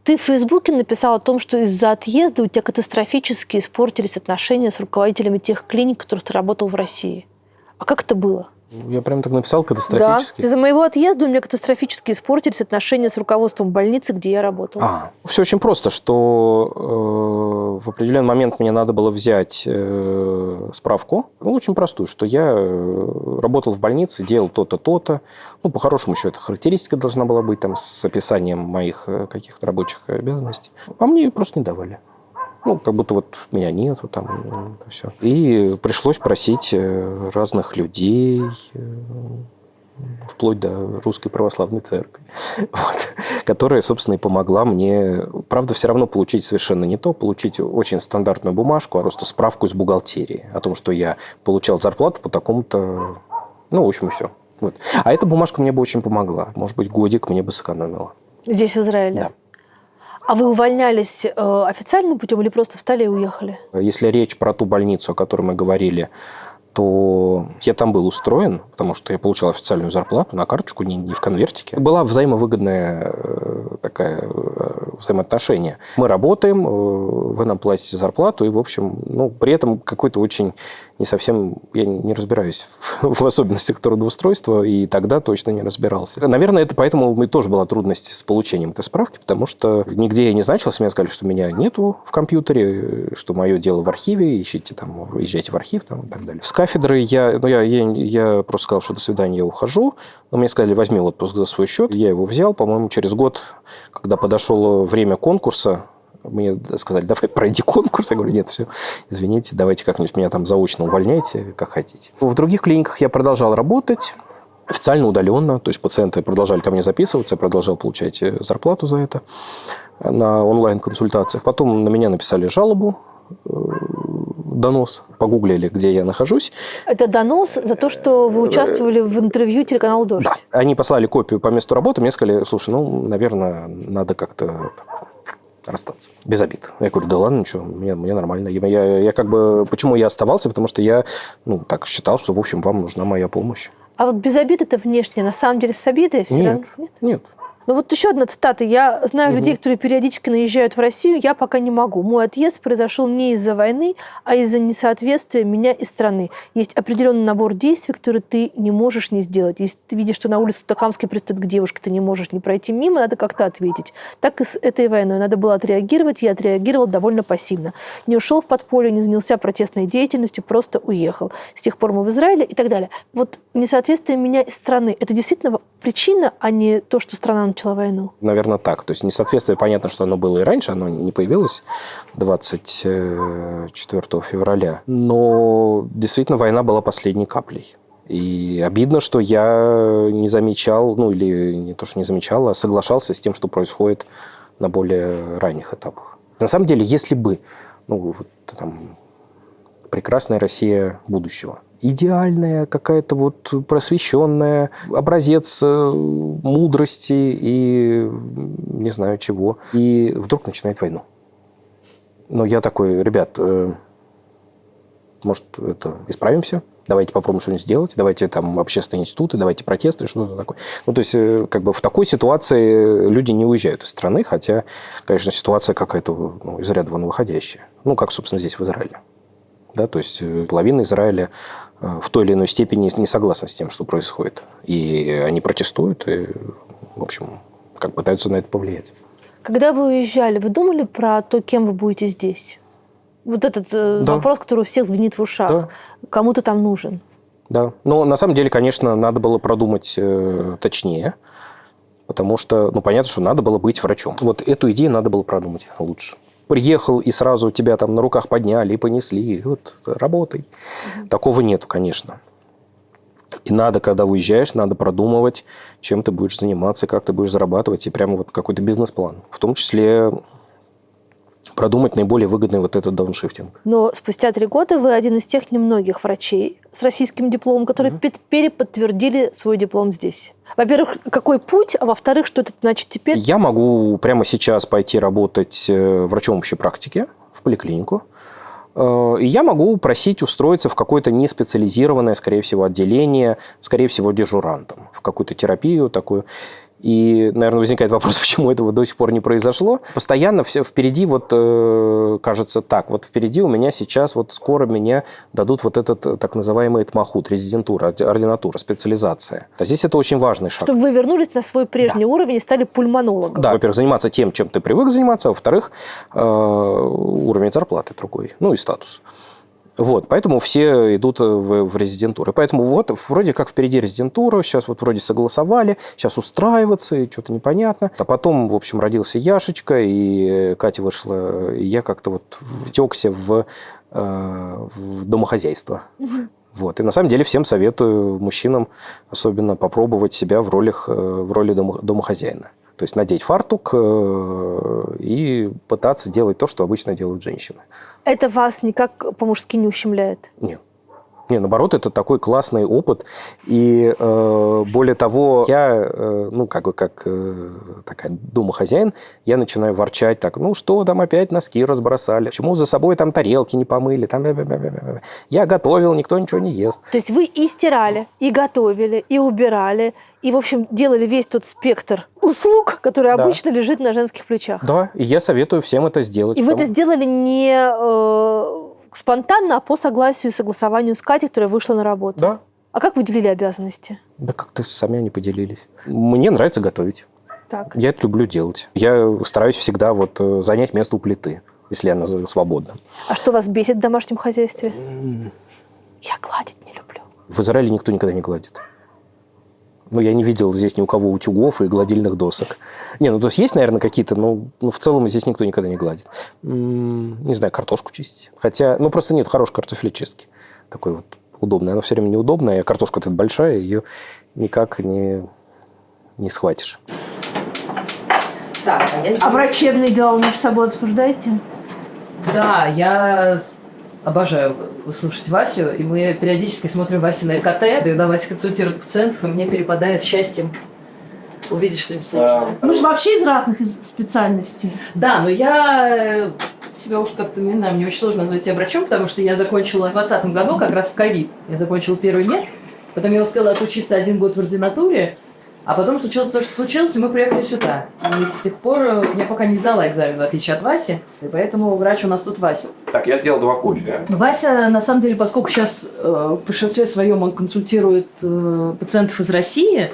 Ты в Фейсбуке написал о том, что из-за отъезда у тебя катастрофически испортились отношения с руководителями тех клиник, в которых ты работал в России. А как это было? Я прям так написал, катастрофически. Да. Из-за моего отъезда у меня катастрофически испортились отношения с руководством больницы, где я работала. Все очень просто, что в определенный момент мне надо было взять справку, очень простую, что я работал в больнице, делал то-то, то-то. Ну, по-хорошему еще эта характеристика должна была быть там с описанием моих каких-то рабочих обязанностей. А мне ее просто не давали. Ну, как будто вот меня нету, там, все. И пришлось просить разных людей, вплоть до Русской Православной Церкви, вот, которая, собственно, и помогла мне, правда, все равно получить совершенно не то, получить очень стандартную бумажку, а просто справку из бухгалтерии о том, что я получал зарплату по такому-то, ну, в общем, все. Вот. А эта бумажка мне бы очень помогла. Может быть, годик мне бы сэкономила. Здесь, в Израиле? Да. А вы увольнялись официальным путем или просто встали и уехали? Если речь про ту больницу, о которой мы говорили, то я там был устроен, потому что я получал официальную зарплату на карточку, не в конвертике. Была взаимовыгодная такая взаимоотношение. Мы работаем, вы нам платите зарплату, и, в общем, ну, при этом какой-то очень не совсем, я не разбираюсь в особенностях трудоустройства, и тогда точно не разбирался. Наверное, это поэтому у меня тоже была трудность с получением этой справки, потому что нигде я не значился, мне сказали, что меня нету в компьютере, что мое дело в архиве, ищите там, езжайте в архив там, и так далее. В СКАФе кафедры я просто сказал, что до свидания, я ухожу. Но мне сказали, возьми отпуск за свой счет. Я его взял, по-моему, через год, когда подошло время конкурса, мне сказали, давай пройди конкурс. Я говорю, нет, все, извините, давайте как-нибудь меня там заочно увольняйте, как хотите. В других клиниках я продолжал работать, официально, удаленно. То есть пациенты продолжали ко мне записываться, я продолжал получать зарплату за это на онлайн-консультациях. Потом на меня написали жалобу, донос, погуглили, где я нахожусь. Это донос за то, что вы участвовали в интервью телеканалу «Дождь». Да. Они послали копию по месту работы, мне сказали, слушай, наверное, надо как-то расстаться. Без обид. Я говорю, да ладно, ничего, мне нормально. Я почему я оставался? Потому что я так считал, что, в общем, вам нужна моя помощь. А вот без обид это внешне, на самом деле с обидой все равно? Нет. Ну вот еще одна цитата. Я знаю людей, которые периодически наезжают в Россию, я пока не могу. Мой отъезд произошел не из-за войны, а из-за несоответствия меня и страны. Есть определенный набор действий, которые ты не можешь не сделать. Если ты видишь, что на улице Токамской пристает к девушке, ты не можешь не пройти мимо, надо как-то ответить. Так и с этой войной. Надо было отреагировать, я отреагировал довольно пассивно. Не ушел в подполье, не занялся протестной деятельностью, просто уехал. С тех пор мы в Израиле и так далее. Вот несоответствие меня и страны, это действительно причина, а не то, что страна начала войну? Наверное, так. То есть несоответствие, понятно, что оно было и раньше, оно не появилось 24 февраля. Но действительно война была последней каплей. И обидно, что я не замечал, или не то, что не замечал, а соглашался с тем, что происходит на более ранних этапах. На самом деле, если бы прекрасная Россия будущего, идеальная, какая-то просвещенная, образец мудрости и не знаю чего. И вдруг начинает войну. Но я такой, ребят, может, исправимся? Давайте попробуем что-нибудь сделать. Давайте общественные институты, давайте протесты, что-то такое. То есть, в такой ситуации люди не уезжают из страны, хотя, конечно, ситуация какая-то из ряда вон выходящая. Как, собственно, здесь в Израиле. Да, то есть половина Израиля в той или иной степени не согласна с тем, что происходит. И они протестуют и, в общем, пытаются на это повлиять. Когда вы уезжали, вы думали про то, кем вы будете здесь? Вот этот вопрос, который у всех звенит в ушах. Да. Кому ты там нужен? Да. Но на самом деле, конечно, надо было продумать точнее. Потому что, понятно, что надо было быть врачом. Вот эту идею надо было продумать лучше. Приехал, и сразу тебя на руках подняли и понесли. И работай. Такого нету, конечно. И надо, когда уезжаешь, надо продумывать, чем ты будешь заниматься, как ты будешь зарабатывать. И прямо какой-то бизнес-план. В том числе продумать наиболее выгодный этот дауншифтинг. Но спустя 3 года вы один из тех немногих врачей с российским дипломом, которые переподтвердили свой диплом здесь. Во-первых, какой путь, а во-вторых, что это значит теперь? Я могу прямо сейчас пойти работать врачом общей практики в поликлинику. И я могу просить устроиться в какое-то неспециализированное, скорее всего, отделение, скорее всего, дежурантом, в какую-то терапию такую. И, наверное, возникает вопрос, почему этого до сих пор не произошло. Постоянно все впереди, кажется так, впереди у меня сейчас, скоро меня дадут этот так называемый этмахут, резидентура, ординатура, специализация. А здесь это очень важный шаг. Чтобы вы вернулись на свой прежний уровень и стали пульмонологом. Да, во-первых, заниматься тем, чем ты привык заниматься, а во-вторых, уровень зарплаты другой, и статус. Поэтому все идут в резидентуру. Поэтому вроде как впереди резидентура, сейчас вроде согласовали, сейчас устраиваться, и что-то непонятно. А потом, в общем, родился Яшечка, и Катя вышла, и я как-то втекся в домохозяйство. И на самом деле всем советую мужчинам особенно попробовать себя в роли домохозяина. То есть надеть фартук и пытаться делать то, что обычно делают женщины. Это вас никак по-мужски не ущемляет? Нет. Наоборот, это такой классный опыт. И более того, я, как такая домохозяин, я начинаю ворчать так, что там опять носки разбросали, почему за собой тарелки не помыли, я готовил, никто ничего не ест. То есть вы и стирали, и готовили, и убирали, и, в общем, делали весь тот спектр услуг, который обычно лежит на женских плечах. Да, и я советую всем это сделать. И вы это сделали не спонтанно, а по согласию и согласованию с Катей, которая вышла на работу? Да. А как вы делили обязанности? Да как-то сами они поделились. Мне нравится готовить. Так. Я это люблю делать. Я стараюсь всегда занять место у плиты, если она свободна. А что вас бесит в домашнем хозяйстве? Я гладить не В Израиле никто никогда не гладит. Ну, я не видел здесь ни у кого утюгов и гладильных досок. Не, ну, то есть наверное, какие-то, но в целом здесь никто никогда не гладит. Не знаю, картошку чистить. Хотя, ну, просто нет хорошей картофелечистки. Такой вот удобной. Она все время неудобная, а картошка-то большая, ее никак не схватишь. Так, А врачебные дела вы между собой обсуждаете? Да, я обожаю слушать Васю, и мы периодически смотрим Васю на ЭКТ, когда Вася консультирует пациентов, и мне перепадает счастьем увидеть что-нибудь сложное. Мы же вообще из разных специальностей. Да, но я себя уж как-то, не знаю, мне очень сложно назвать себя врачом, потому что я закончила в 2020 году, как раз в ковид. Я закончила первый мед, потом я успела отучиться 1 год в ординатуре, а потом случилось то, что случилось, и мы приехали сюда. И с тех пор я пока не сдала экзамен, в отличие от Васи, и поэтому врач у нас тут Вася. Так, я сделал 2 кофе. Вася, на самом деле, поскольку сейчас в большинстве своем он консультирует пациентов из России,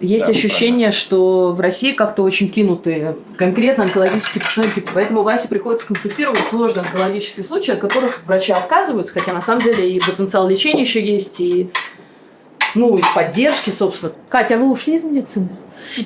есть ощущение, что в России как-то очень кинуты конкретно онкологические пациенты. Поэтому Васе приходится консультировать сложные онкологические случаи, от которых врачи отказываются, хотя на самом деле и потенциал лечения еще есть, и поддержки, собственно. Катя, а вы ушли из медицины?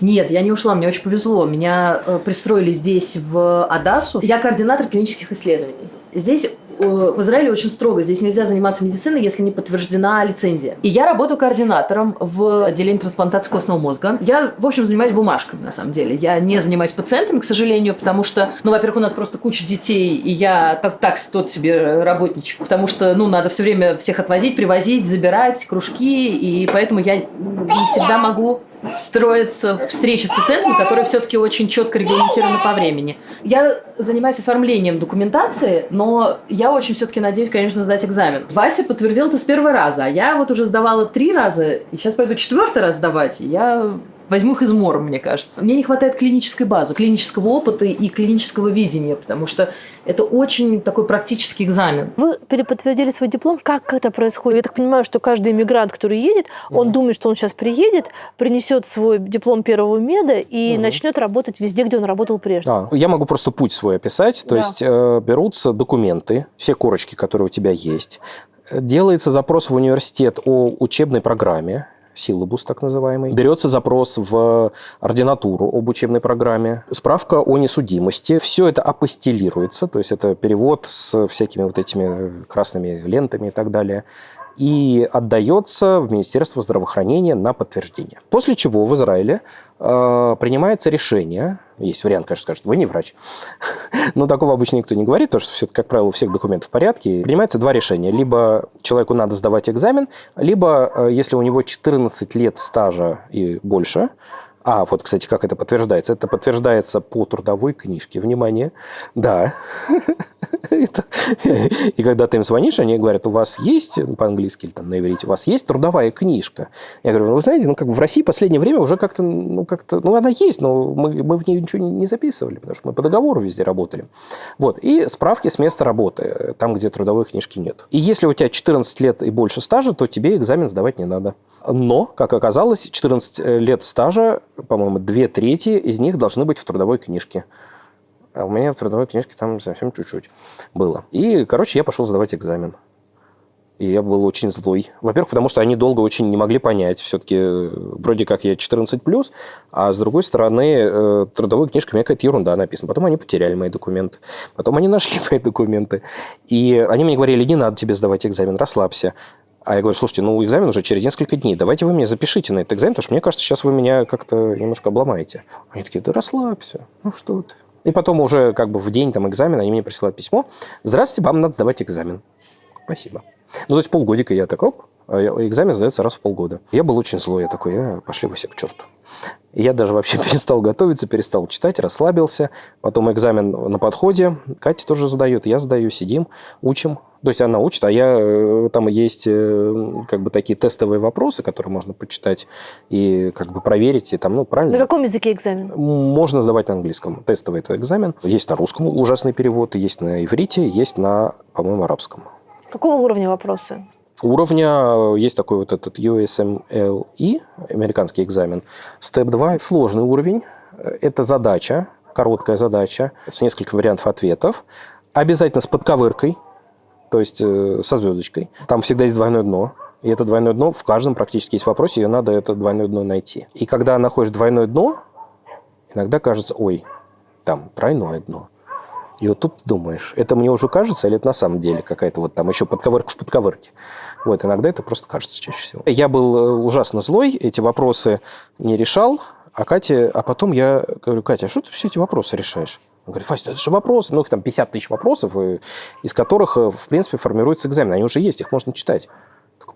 Нет, я не ушла, мне очень повезло. Меня пристроили здесь, в Адасу. Я координатор клинических исследований. Здесь в Израиле очень строго. Здесь нельзя заниматься медициной, если не подтверждена лицензия. И я работаю координатором в отделении трансплантации костного мозга. Я, в общем, занимаюсь бумажками, на самом деле. Я не занимаюсь пациентами, к сожалению, потому что, во-первых, у нас просто куча детей, и я так тот себе работничек. Потому что, надо все время всех отвозить, привозить, забирать, кружки, и поэтому я не всегда могу строятся встречи с пациентами, которые все-таки очень четко регламентированы по времени. Я занимаюсь оформлением документации, но я очень все-таки надеюсь, конечно, сдать экзамен. Вася подтвердил это с 1-го раза, а я уже сдавала 3 раза, и сейчас пойду 4-й раз сдавать, и я возьму их измором, мне кажется. Мне не хватает клинической базы, клинического опыта и клинического видения, потому что это очень такой практический экзамен. Вы переподтвердили свой диплом. Как это происходит? Я так понимаю, что каждый иммигрант, который едет, он думает, что он сейчас приедет, принесет свой диплом первого меда и начнет работать везде, где он работал прежде. Я могу просто путь свой описать. То есть берутся документы, все корочки, которые у тебя есть. Делается запрос в университет о учебной программе, силабус так называемый. Берется запрос в ординатуру об учебной программе, справка о несудимости. Все это апостилируется, то есть это перевод с всякими вот этими красными лентами и так далее. И отдается в Министерство здравоохранения на подтверждение. После чего в Израиле принимается решение, есть вариант, конечно, скажут, вы не врач, но такого обычно никто не говорит, потому что, все, как правило, у всех документов в порядке. Принимается 2 решения. Либо человеку надо сдавать экзамен, либо, если у него 14 лет стажа и больше, вот, кстати, как это подтверждается? Это подтверждается по трудовой книжке. Внимание. Да. И когда ты им звонишь, они говорят, у вас есть, по-английски или там на иврите, у вас есть трудовая книжка? Я говорю, вы знаете, в России в последнее время уже как-то, она есть, но мы в ней ничего не записывали, потому что мы по договору везде работали. Вот. И справки с места работы, там, где трудовой книжки нет. И если у тебя 14 лет и больше стажа, то тебе экзамен сдавать не надо. Но, как оказалось, 14 лет стажа, по-моему, 2/3 из них должны быть в трудовой книжке. А у меня в трудовой книжке там совсем чуть-чуть было. И, я пошел сдавать экзамен. И я был очень злой. Во-первых, потому что они долго очень не могли понять. Все-таки вроде как я 14+, а с другой стороны, трудовой книжкой у меня какая-то ерунда написана. Потом они потеряли мои документы. Потом они нашли мои документы. И они мне говорили, не надо тебе сдавать экзамен, расслабься. А я говорю, слушайте, экзамен уже через несколько дней. Давайте вы меня запишите на этот экзамен, потому что мне кажется, сейчас вы меня как-то немножко обломаете. Они такие, да расслабься, что ты. И потом уже в день экзамена они мне присылают письмо. Здравствуйте, вам надо сдавать экзамен. Спасибо. То есть полгодика я экзамен сдается раз в полгода. Я был очень злой, я такой, пошли вы все к черту. И я даже вообще перестал готовиться, перестал читать, расслабился. Потом экзамен на подходе. Катя тоже сдает, я сдаю, сидим, учим. То есть она учит, а там есть такие тестовые вопросы, которые можно почитать и проверить. И там, правильно. На каком языке экзамен? Можно сдавать на английском. Тестовый это экзамен. Есть на русском ужасный перевод, есть на иврите, есть на, по-моему, арабском. Какого уровня вопросы? Уровня есть такой этот USMLE, американский экзамен. Step 2 – сложный уровень. Это задача, короткая задача, с несколькими вариантов ответов. Обязательно с подковыркой, то есть со звездочкой. Там всегда есть двойное дно. И это двойное дно, в каждом практически есть вопрос, ее надо это двойное дно найти. И когда находишь двойное дно, иногда кажется, ой, там тройное дно. И вот тут думаешь, это мне уже кажется, или это на самом деле какая-то вот там еще подковырка в подковырке. Вот, иногда это просто кажется чаще всего. Я был ужасно злой, эти вопросы не решал, а потом я говорю, Катя, а что ты все эти вопросы решаешь? Он говорит, Вася, это же вопросы, их там 50 тысяч вопросов, из которых, в принципе, формируется экзамен. Они уже есть, их можно читать. Я такой,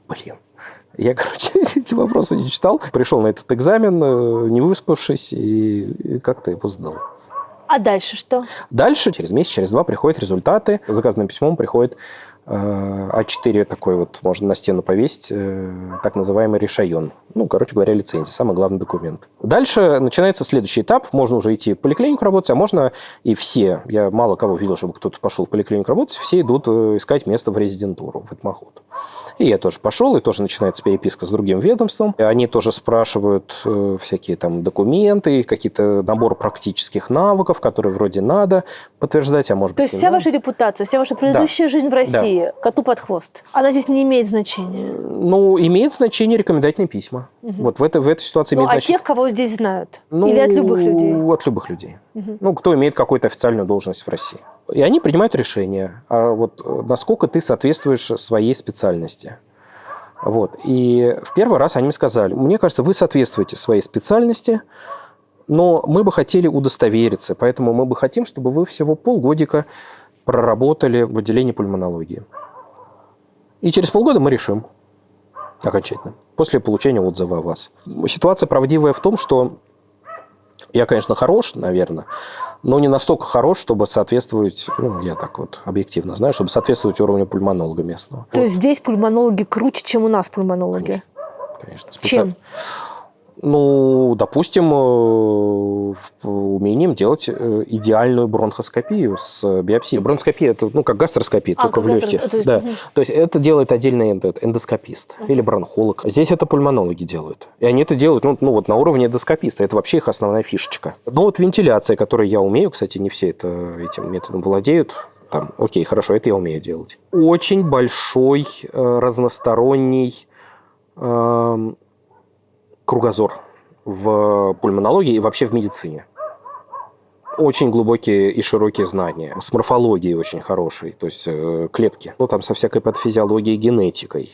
Я, эти вопросы не читал. Пришел на этот экзамен, не выспавшись, и как-то его сдал. А дальше что? Дальше, через месяц, через два приходят результаты. Заказанным письмом приходит А4 такой вот, можно на стену повесить, так называемый решайон. Короче говоря, лицензия, самый главный документ. Дальше начинается следующий этап. Можно уже идти в поликлинику работать, а можно и все. Я мало кого видел, чтобы кто-то пошел в поликлинику работать. Все идут искать место в резидентуру, в Этмоход. И я тоже пошел, и тоже начинается переписка с другим ведомством. Они тоже спрашивают всякие там документы, какие-то набор практических навыков, которые вроде надо подтверждать, а может быть То есть вся ваша репутация, вся ваша предыдущая жизнь в России коту под хвост. Она здесь не имеет значения. Имеет значение рекомендательные письма. Угу. Вот в этой ситуации имеет значение. Тех, кого здесь знают? Или от любых людей? От любых людей. Угу. Кто имеет какую-то официальную должность в России. И они принимают решение, насколько ты соответствуешь своей специальности. И в первый раз они мне сказали, мне кажется, вы соответствуете своей специальности, но мы бы хотели удостовериться, поэтому мы бы хотим, чтобы вы всего полгодика проработали в отделении пульмонологии. И через полгода мы решим окончательно, после получения отзыва о вас. Ситуация правдивая в том, что я, конечно, хорош, наверное, но не настолько хорош, чтобы соответствовать, я так вот объективно знаю, чтобы соответствовать уровню пульмонолога местного. То есть здесь пульмонологи круче, чем у нас пульмонологи? Конечно. Чем? Допустим, умением делать идеальную бронхоскопию с биопсией. Бронхоскопия – это как гастроскопия, только в легких. Да. То есть это делает отдельный эндоскопист или бронхолог. Здесь это пульмонологи делают. И они это делают на уровне эндоскописта. Это вообще их основная фишечка. Вентиляция, которую я умею, кстати, не все этим методом владеют. Окей, хорошо, это я умею делать. Очень большой, разносторонний кругозор в пульмонологии и вообще в медицине. Очень глубокие и широкие знания. С морфологией очень хорошие, то есть клетки. Со всякой патофизиологией и генетикой.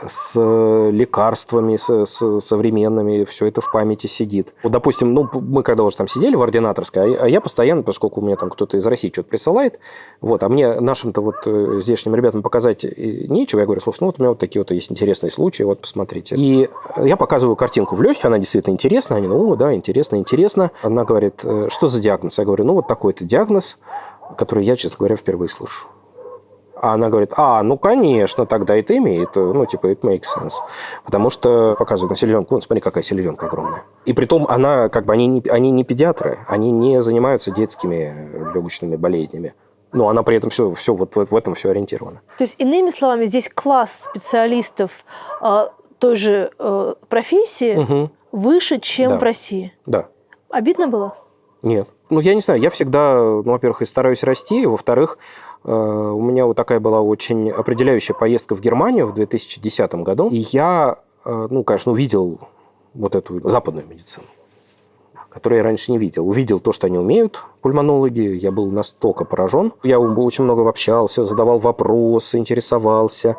С лекарствами с современными, все это в памяти сидит. Допустим, мы когда уже там сидели в ординаторской, а я постоянно, поскольку у меня там кто-то из России что-то присылает, а мне нашим-то здешним ребятам показать нечего, я говорю, слушай, у меня такие есть интересные случаи, посмотрите. И я показываю картинку в легких, она действительно интересна, они, да, интересно. Она говорит, что за диагноз? Я говорю, такой-то диагноз, который я, честно говоря, впервые слышу. А она говорит, конечно, тогда это имеет, it makes sense. Потому что показывают на селезенку, смотри, какая селезенка огромная. И притом она, они не педиатры, они не занимаются детскими легочными болезнями. Но она при этом все в этом все ориентирована. То есть, иными словами, здесь класс специалистов той же профессии выше, чем в России? Да. Обидно было? Нет. Я не знаю, я всегда, во-первых, и стараюсь расти, и, во-вторых, у меня такая была очень определяющая поездка в Германию в 2010 году, и я, конечно, увидел эту западную медицину, которую я раньше не видел. Увидел то, что они умеют, пульмонологи, я был настолько поражен. Я очень много общался, задавал вопросы, интересовался.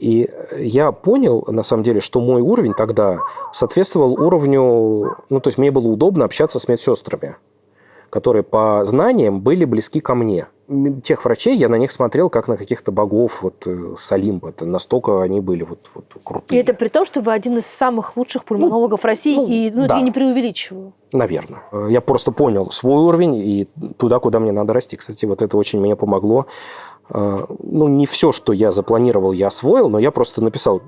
И я понял, на самом деле, что мой уровень тогда соответствовал уровню... то есть мне было удобно общаться с медсестрами, которые по знаниям были близки ко мне. Тех врачей я на них смотрел, как на каких-то богов с Олимпа. Настолько они были крутые. И это при том, что вы один из самых лучших пульмонологов России, да. Я не преувеличиваю. Наверное. Я просто понял свой уровень и туда, куда мне надо расти. Кстати, это очень мне помогло. Не все, что я запланировал, я освоил, но я просто написал,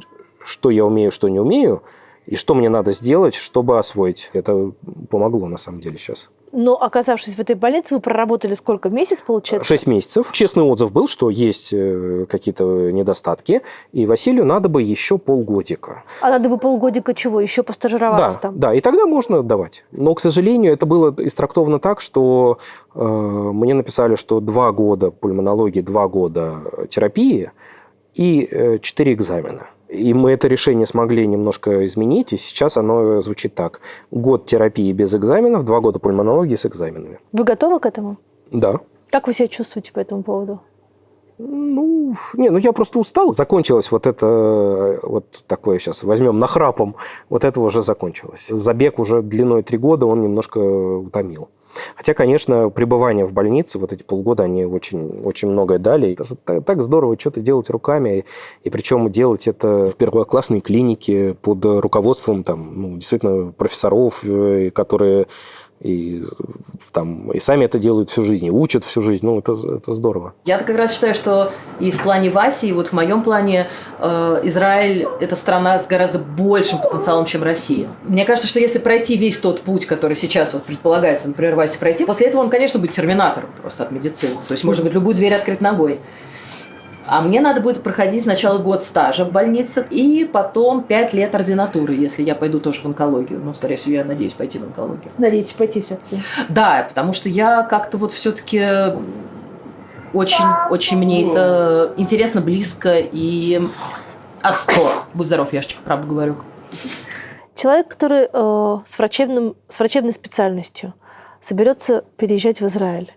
что я умею, что не умею, и что мне надо сделать, чтобы освоить. Это помогло, на самом деле, сейчас. Но, оказавшись в этой больнице, вы проработали сколько? Месяц, получается? 6 месяцев. Честный отзыв был, что есть какие-то недостатки, и Василию надо бы еще полгодика. А надо бы полгодика чего? Еще постажироваться там? Да, и тогда можно давать. Но, к сожалению, это было истрактовано так, что мне написали, что 2 года пульмонологии, 2 года терапии и 4 экзамена. И мы это решение смогли немножко изменить, и сейчас оно звучит так. Год терапии без экзаменов, 2 года пульмонологии с экзаменами. Вы готовы к этому? Да. Как вы себя чувствуете по этому поводу? Я просто устал. Закончилось вот это, вот такое сейчас, возьмем нахрапом, вот это уже закончилось. Забег уже длиной 3 года, он немножко утомил. Хотя, конечно, пребывание в больнице, вот эти полгода, они очень, очень многое дали. Это же так здорово что-то делать руками, и причем делать это в первоклассной клинике под руководством действительно профессоров, которые и сами это делают всю жизнь, и учат всю жизнь. Это здорово. Я как раз считаю, что и в плане Васи, и вот в моем плане Израиль – это страна с гораздо большим потенциалом, чем Россия. Мне кажется, что если пройти весь тот путь, который сейчас предполагается, например, Васе пройти, после этого он, конечно, будет терминатором просто от медицины. То есть, может быть, любую дверь открыть ногой. А мне надо будет проходить сначала год стажа в больнице и потом 5 лет ординатуры, если я пойду тоже в онкологию. Скорее всего, я надеюсь пойти в онкологию. Надеетесь пойти все-таки? Да, потому что я как-то все-таки очень мне это интересно, близко и остро. Будь здоров, Яшечка, правду говорю. Человек, который с врачебной специальностью соберется переезжать в Израиль,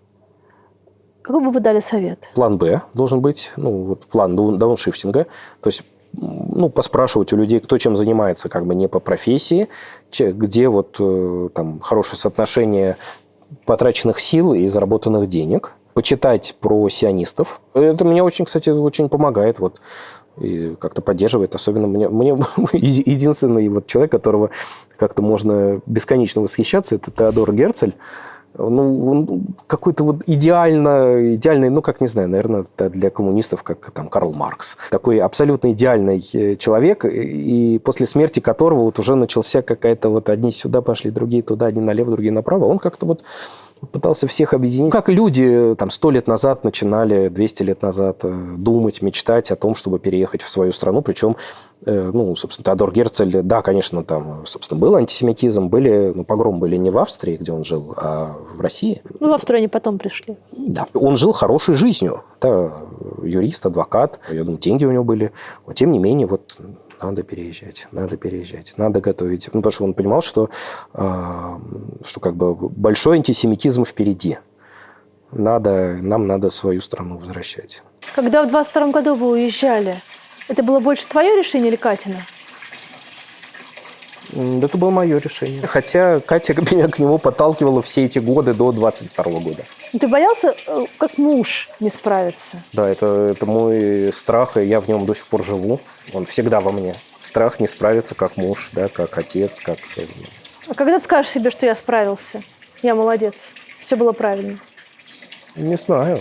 какой бы вы дали совет? План «Б» должен быть, план дауншифтинга. То есть, поспрашивать у людей, кто чем занимается, не по профессии, где хорошее соотношение потраченных сил и заработанных денег. Почитать про сионистов. Это меня очень, кстати, очень помогает. И как-то поддерживает. Особенно мне единственный человек, которого как-то можно бесконечно восхищаться, это Теодор Герцель. Он какой-то идеальный, наверное, это для коммунистов, как Карл Маркс. Такой абсолютно идеальный человек, и после смерти которого уже начался какая-то одни сюда пошли, другие туда, одни налево, другие направо. Он как-то пытался всех объединить. Как люди 100 лет назад начинали, 200 лет назад думать, мечтать о том, чтобы переехать в свою страну. Причем, собственно, Теодор Герцель, да, конечно, собственно, был антисемитизм, погромы были не в Австрии, где он жил, а в России. В Австрию они потом пришли. Да, он жил хорошей жизнью. Это юрист, адвокат, я думаю, деньги у него были. Но, тем не менее, надо переезжать, надо готовить. Потому что он понимал, что большой антисемитизм впереди. Нам надо свою страну возвращать. Когда в 22 году вы уезжали, это было больше твое решение или Катина? Это было мое решение. Хотя Катя меня к нему подталкивала все эти годы до 22 года. Ты боялся, как муж, не справиться? Да, это мой страх, и я в нем до сих пор живу. Он всегда во мне. Страх не справиться как муж, да, как отец, как... А когда ты скажешь себе, что я справился? Я молодец. Все было правильно. Не знаю.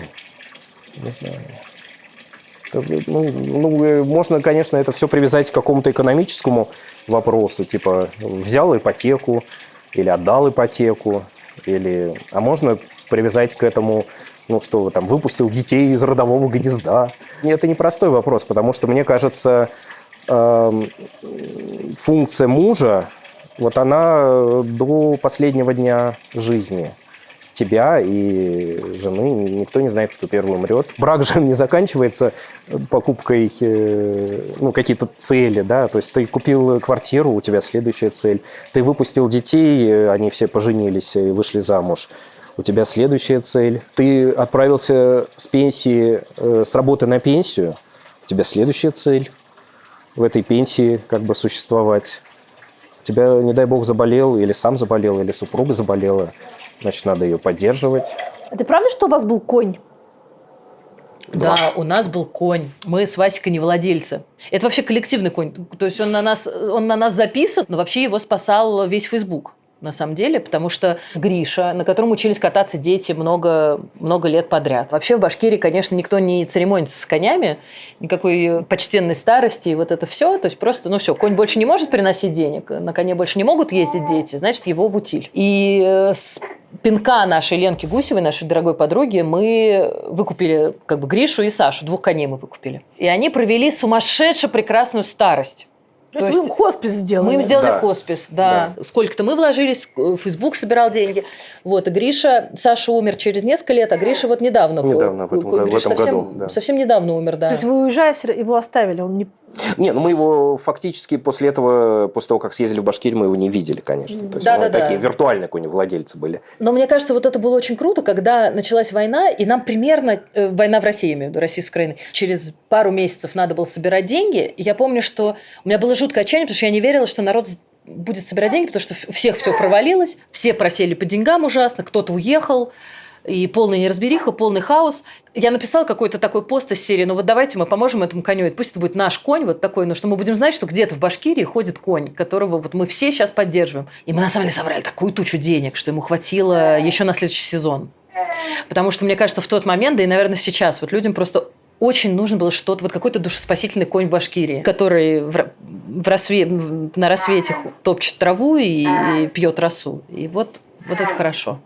Можно, конечно, это все привязать к какому-то экономическому вопросу, типа взял ипотеку или отдал ипотеку, а можно привязать к этому, выпустил детей из родового гнезда. Это непростой вопрос, потому что, мне кажется, функция мужа, она до последнего дня жизни. Тебя и жены, никто не знает, кто первый умрет. Брак же не заканчивается покупкой какие-то цели, да, то есть ты купил квартиру, у тебя следующая цель. Ты выпустил детей, они все поженились и вышли замуж. У тебя следующая цель. Ты отправился с пенсии, с работы на пенсию, у тебя следующая цель в этой пенсии существовать. У тебя, не дай бог, заболел, или сам заболел, или супруга заболела. Значит, надо ее поддерживать. Это правда, что у вас был конь? Да, у нас был конь. Мы с Васикой не владельцы. Это вообще коллективный конь. То есть он на нас записан, но вообще его спасал весь Facebook. На самом деле, потому что Гриша, на котором учились кататься дети много лет подряд. Вообще в Башкирии, конечно, никто не церемонится с конями, никакой почтенной старости и это все. То есть просто, все, конь больше не может приносить денег, на коне больше не могут ездить дети, значит, его в утиль. И с пинка нашей Ленки Гусевой, нашей дорогой подруги, мы выкупили Гришу и Сашу, 2 коней мы выкупили. И они провели сумасшедше прекрасную старость. То есть вы им хоспис сделали? Мы им сделали хоспис, да. Сколько-то мы вложились, Facebook собирал деньги. И Гриша, Саша умер через несколько лет, а Гриша недавно. Недавно, в этом году. Совсем недавно умер, да. То есть вы, уезжая, его оставили? Он Не, ну мы его фактически после того, как съездили в Башкирию, мы его не видели, конечно. То есть такие виртуальные какие-нибудь владельцы были. Но мне кажется, вот это было очень круто, когда началась война, и нам примерно, война в России, я имею в виду, Россия с Украиной, через пару месяцев надо было собирать деньги. И я помню, что у меня было жуткое отчаяние, потому что я не верила, что народ будет собирать деньги, потому что всех все провалилось, все просели по деньгам ужасно, кто-то уехал, и полная неразбериха, полный хаос. Я написала какой-то такой пост из серии, ну вот давайте мы поможем этому коню, пусть это будет наш конь вот такой, но что мы будем знать, что где-то в Башкирии ходит конь, которого вот мы все сейчас поддерживаем. И мы на самом деле собрали такую тучу денег, что ему хватило еще на следующий сезон. Потому что, мне кажется, в тот момент, да и, наверное, сейчас, вот людям просто очень нужно было что-то, вот какой-то душеспасительный конь в Башкирии, который на рассвете топчет траву и пьет росу. И вот это хорошо.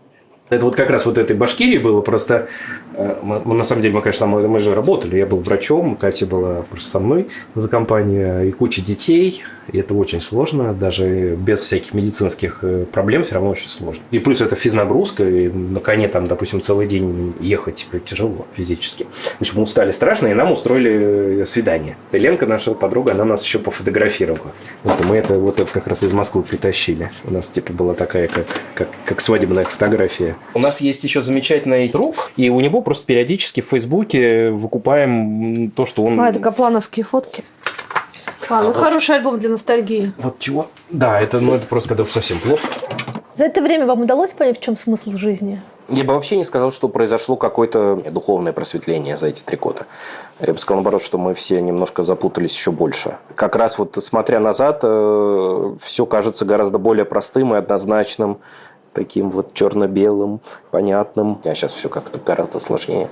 Это вот как раз вот этой Башкирии было, просто мы, на самом деле, мы же работали, я был врачом, Катя была просто со мной за компанию, и куча детей, и это очень сложно, даже без всяких медицинских проблем все равно очень сложно. И плюс это физнагрузка, и на коне там, допустим, целый день ехать тяжело физически. В общем, мы устали страшно, и нам устроили свидание. И Ленка, наша подруга, она нас еще пофотографировала. Вот, мы это как раз из Москвы притащили. У нас типа была такая, как свадебная фотография. У нас есть еще замечательный друг, и у него просто периодически в Фейсбуке выкупаем то, что он... это каплановские фотки. Хороший альбом для ностальгии. Вот чего? Да, это просто когда уж совсем плохо. За это время вам удалось понять, в чем смысл жизни? Я бы вообще не сказал, что произошло какое-то духовное просветление за эти 3 года. Я бы сказал, наоборот, что мы все немножко запутались еще больше. Как раз вот смотря назад, все кажется гораздо более простым и однозначным, таким вот черно-белым, понятным. А сейчас все как-то гораздо сложнее.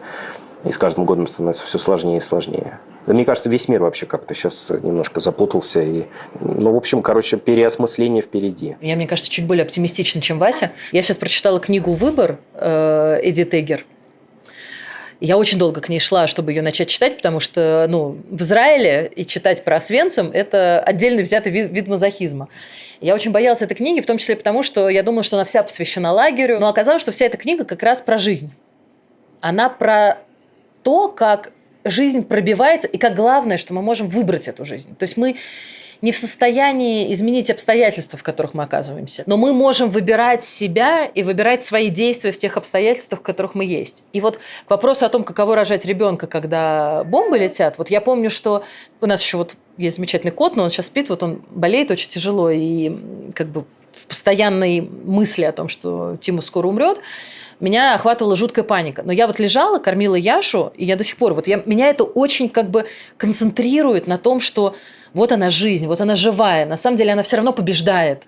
И с каждым годом становится все сложнее и сложнее. Да, мне кажется, весь мир вообще как-то сейчас немножко запутался. В общем, переосмысление впереди. Я, мне кажется, чуть более оптимистична, чем Вася. Я сейчас прочитала книгу «Выбор» Эдит Эггер. Я очень долго к ней шла, чтобы ее начать читать, потому что в Израиле и читать про Освенцим – это отдельно взятый вид мазохизма. Я очень боялась этой книги, в том числе потому, что я думала, что она вся посвящена лагерю. Но оказалось, что вся эта книга как раз про жизнь. Она про то, как жизнь пробивается, и как главное, что мы можем выбрать эту жизнь. То есть мы не в состоянии изменить обстоятельства, в которых мы оказываемся, но мы можем выбирать себя и выбирать свои действия в тех обстоятельствах, в которых мы есть. И вот к вопросу о том, каково рожать ребенка, когда бомбы летят, вот я помню, что у нас еще есть замечательный кот, но он сейчас спит, он болеет очень тяжело, и в постоянной мысли о том, что Тиму скоро умрет, меня охватывала жуткая паника. Но я лежала, кормила Яшу, и я до сих пор... меня это очень концентрирует на том, что вот она жизнь, вот она живая. На самом деле она все равно побеждает.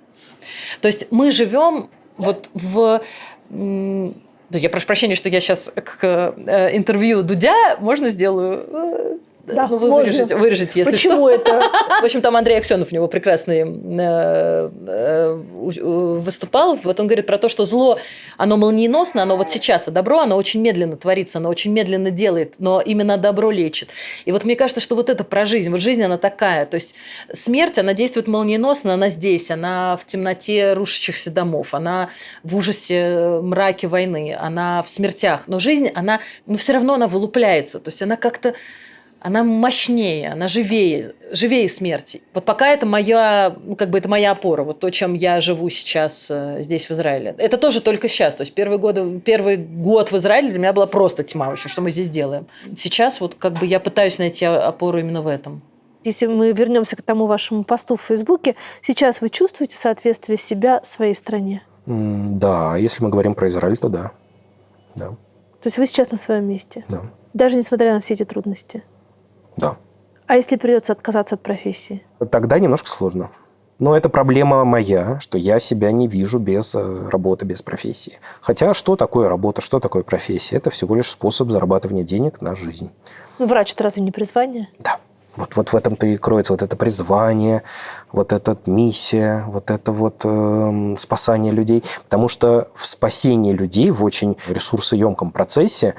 То есть мы живем Я прошу прощения, что я сейчас к интервью Дудя можно сделаю... Да, вы вырежете, если Почему что. это? В общем, там Андрей Аксенов у него прекрасный выступал. Вот он говорит про то, что зло, оно молниеносно, оно сейчас, а добро, оно очень медленно творится, оно очень медленно делает, но именно добро лечит. И мне кажется, что это про жизнь. Жизнь, она такая. То есть смерть, она действует молниеносно, она здесь, она в темноте рушащихся домов, она в ужасе, мраке войны, она в смертях. Но жизнь, она, все равно она вылупляется. То есть она как-то... Она мощнее, она живее смерти. Пока это моя, это моя опора, то, чем я живу сейчас здесь, в Израиле. Это тоже только сейчас. То есть первый год в Израиле для меня была просто тьма вообще, что мы здесь делаем. Сейчас я пытаюсь найти опору именно в этом. Если мы вернемся к тому вашему посту в Фейсбуке, сейчас вы чувствуете соответствие себя своей стране? Да, если мы говорим про Израиль, то да. То есть вы сейчас на своем месте? Да. Даже несмотря на все эти трудности? Да. А если придется отказаться от профессии? Тогда немножко сложно. Но это проблема моя, что я себя не вижу без работы, без профессии. Хотя что такое работа, что такое профессия? Это всего лишь способ зарабатывания денег на жизнь. Врач – это разве не призвание? Да. Вот в этом-то и кроется это призвание, эта миссия, это спасание людей. Потому что в спасении людей в очень ресурсоемком процессе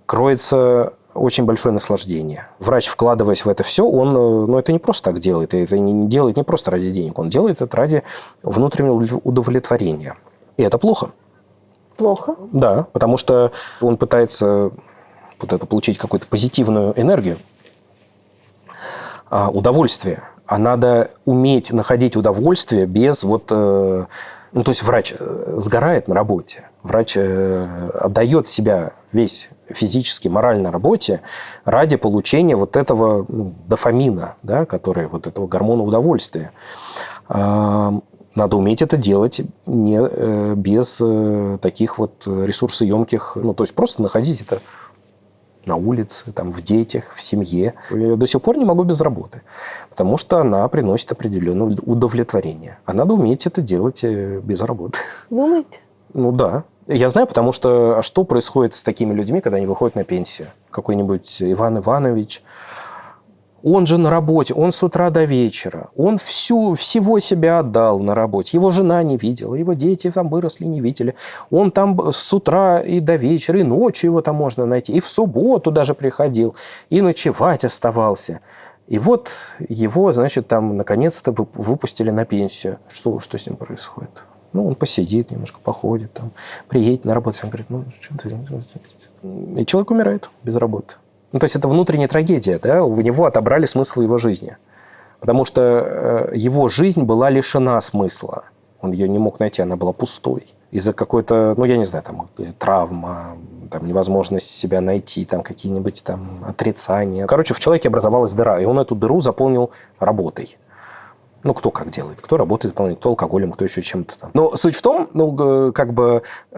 кроется очень большое наслаждение. Врач, вкладываясь в это все, он это не просто так делает. Это не делает не просто ради денег. Он делает это ради внутреннего удовлетворения. И это плохо. Плохо? Да, потому что он пытается получить какую-то позитивную энергию. удовольствие. А надо уметь находить удовольствие без вот... то есть врач сгорает на работе, врач отдает себя весь физически, морально работе ради получения вот этого дофамина, да, который вот этого гормона удовольствия. Надо уметь это делать не без таких вот ресурсоемких... то есть просто находить это на улице, там, в детях, в семье. Я до сих пор не могу без работы, потому что она приносит определенное удовлетворение. А надо уметь это делать без работы. Думаете? Да. Я знаю, потому что что происходит с такими людьми, когда они выходят на пенсию? Какой-нибудь Иван Иванович, он же на работе, он с утра до вечера, он всего себя отдал на работе. Его жена не видела, его дети там выросли, не видели. Он там с утра и до вечера, и ночью его там можно найти. И в субботу даже приходил, и ночевать оставался. И вот его, значит, там наконец-то выпустили на пенсию. Что с ним происходит? Он посидит, немножко походит, там, приедет на работу, он говорит, что ты... И человек умирает без работы. То есть это внутренняя трагедия, да? У него отобрали смысл его жизни. Потому что его жизнь была лишена смысла. Он ее не мог найти, она была пустой. Из-за какой-то, я не знаю, там, травма, там, невозможность себя найти, там, какие-нибудь там отрицания. Короче, в человеке образовалась дыра, и он эту дыру заполнил работой. Кто как делает, кто работает, кто алкоголем, кто еще чем-то там. Но суть в том,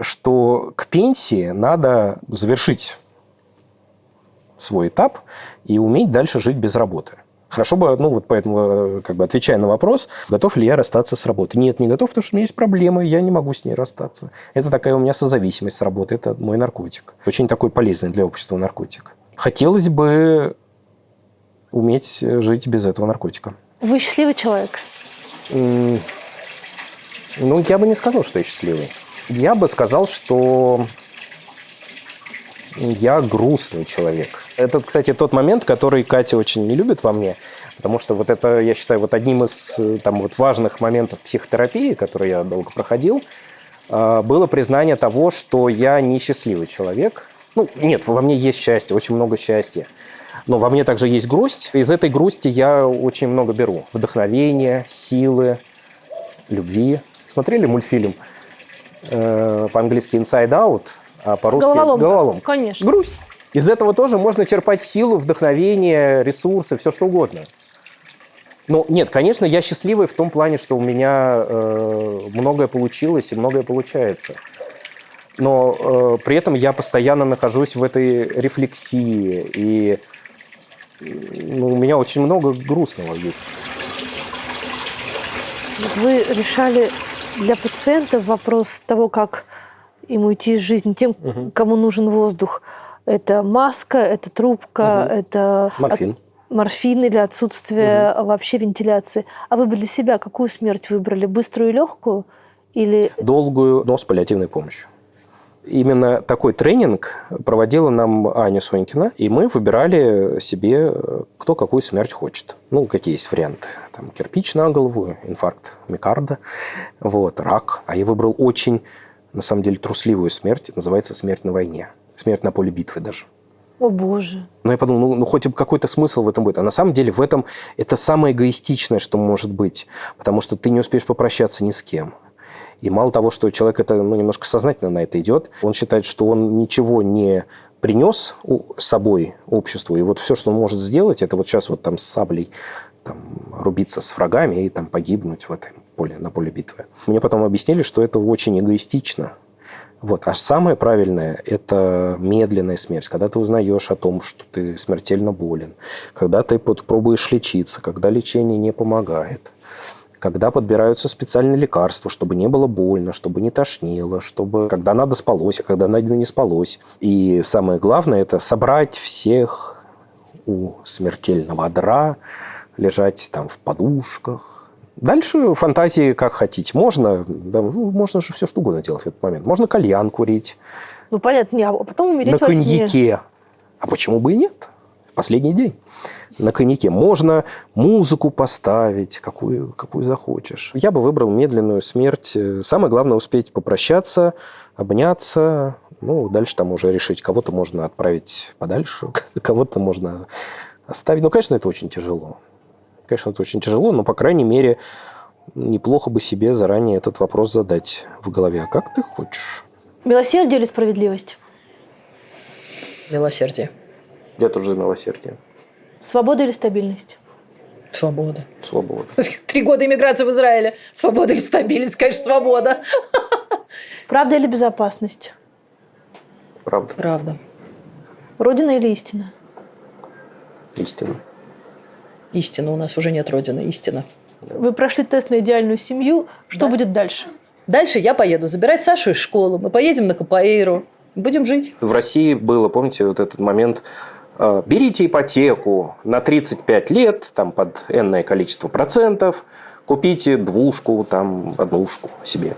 что к пенсии надо завершить свой этап и уметь дальше жить без работы. Хорошо бы, поэтому, отвечая на вопрос, готов ли я расстаться с работой. Нет, не готов, потому что у меня есть проблемы, я не могу с ней расстаться. Это такая у меня созависимость с работы, это мой наркотик. Очень такой полезный для общества наркотик. Хотелось бы уметь жить без этого наркотика. Вы счастливый человек? Я бы не сказал, что я счастливый. Я бы сказал, что я грустный человек. Это, кстати, тот момент, который Катя очень не любит во мне, потому что вот это, я считаю, одним из важных моментов психотерапии, который я долго проходил, было признание того, что я несчастливый человек. Нет, во мне есть счастье, очень много счастья. Но во мне также есть грусть. Из этой грусти я очень много беру. Вдохновения, силы, любви. Смотрели мультфильм по-английски «Inside Out», а по-русски «Головоломка». Конечно. Грусть. Из этого тоже можно черпать силу, вдохновение, ресурсы, все что угодно. Нет, конечно, я счастливый в том плане, что у меня многое получилось и многое получается. Но при этом я постоянно нахожусь в этой рефлексии, и у меня очень много грустного есть. Вы решали для пациентов вопрос того, как им уйти из жизни, тем, кому нужен воздух. Это маска, это трубка, это морфин или отсутствие вообще вентиляции. А вы бы для себя какую смерть выбрали? Быструю и легкую? Или... Долгую, но с паллиативной помощью. Именно такой тренинг проводила нам Аня Сонькина, и мы выбирали себе, кто какую смерть хочет. Какие есть варианты. Там, кирпич на голову, инфаркт миокарда, рак. А я выбрал очень, на самом деле, трусливую смерть. Называется смерть на войне. Смерть на поле битвы даже. О, Боже. Я подумал, хоть какой-то смысл в этом будет. А на самом деле в этом это самое эгоистичное, что может быть. Потому что ты не успеешь попрощаться ни с кем. И мало того, что человек это немножко сознательно на это идет, он считает, что он ничего не принес с собой обществу. И все, что он может сделать, это сейчас с саблей рубиться с врагами и погибнуть в этом на поле битвы. Мне потом объяснили, что это очень эгоистично. А самое правильное – это медленная смерть. Когда ты узнаешь о том, что ты смертельно болен, когда ты пробуешь лечиться, когда лечение не помогает, когда подбираются специальные лекарства, чтобы не было больно, чтобы не тошнило, чтобы когда надо спалось, а когда надо не спалось. И самое главное – это собрать всех у смертельного одра, лежать в подушках. Дальше фантазии как хотите. Можно же все что угодно делать в этот момент. Можно кальян курить. Понятно, а потом умереть на во сне. коньяке. А почему бы и нет? Последний день. На коньяке. Можно музыку поставить, какую захочешь. Я бы выбрал медленную смерть. Самое главное успеть попрощаться, обняться. Дальше уже решить. Кого-то можно отправить подальше, кого-то можно оставить. Конечно, это очень тяжело. Конечно, это очень тяжело, но, по крайней мере, неплохо бы себе заранее этот вопрос задать в голове. А как ты хочешь? Милосердие или справедливость? Милосердие. Я тоже за милосердие. Свобода или стабильность? Свобода. Свобода. 3 года иммиграции в Израиле. Свобода или стабильность? Конечно, свобода. Правда или безопасность? Правда. Правда. Родина или истина? Истина. Истина. У нас уже нет родины. Истина. Вы прошли тест на идеальную семью. Что будет дальше? Дальше я поеду забирать Сашу из школы. Мы поедем на Капоэйру. Будем жить. В России было, помните, вот этот момент: берите ипотеку на 35 лет, там под энное количество процентов, купите двушку, там, однушку себе.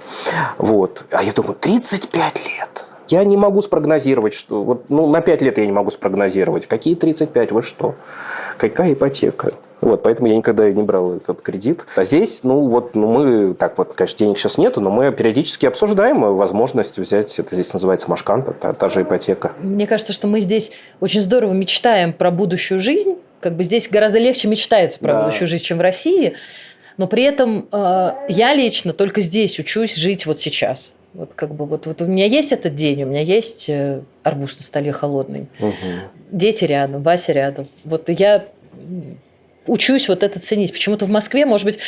Вот. А я думаю, 35 лет. Я не могу спрогнозировать, что... Вот, на 5 лет я не могу спрогнозировать. Какие 35? Вы что? Какая ипотека? Вот, поэтому я никогда не брал этот кредит. А здесь, мы... Так вот, конечно, денег сейчас нету, но мы периодически обсуждаем возможность взять... Это здесь называется машканта, та же ипотека. Мне кажется, что мы здесь очень здорово мечтаем про будущую жизнь. Как бы здесь гораздо легче мечтается про будущую жизнь, чем в России. Но при этом я лично только здесь учусь жить вот сейчас. Вот у меня есть этот день, у меня есть арбуз на столе холодный. Угу. Дети рядом, Вася рядом. Вот я учусь вот это ценить. Почему-то в Москве, может быть,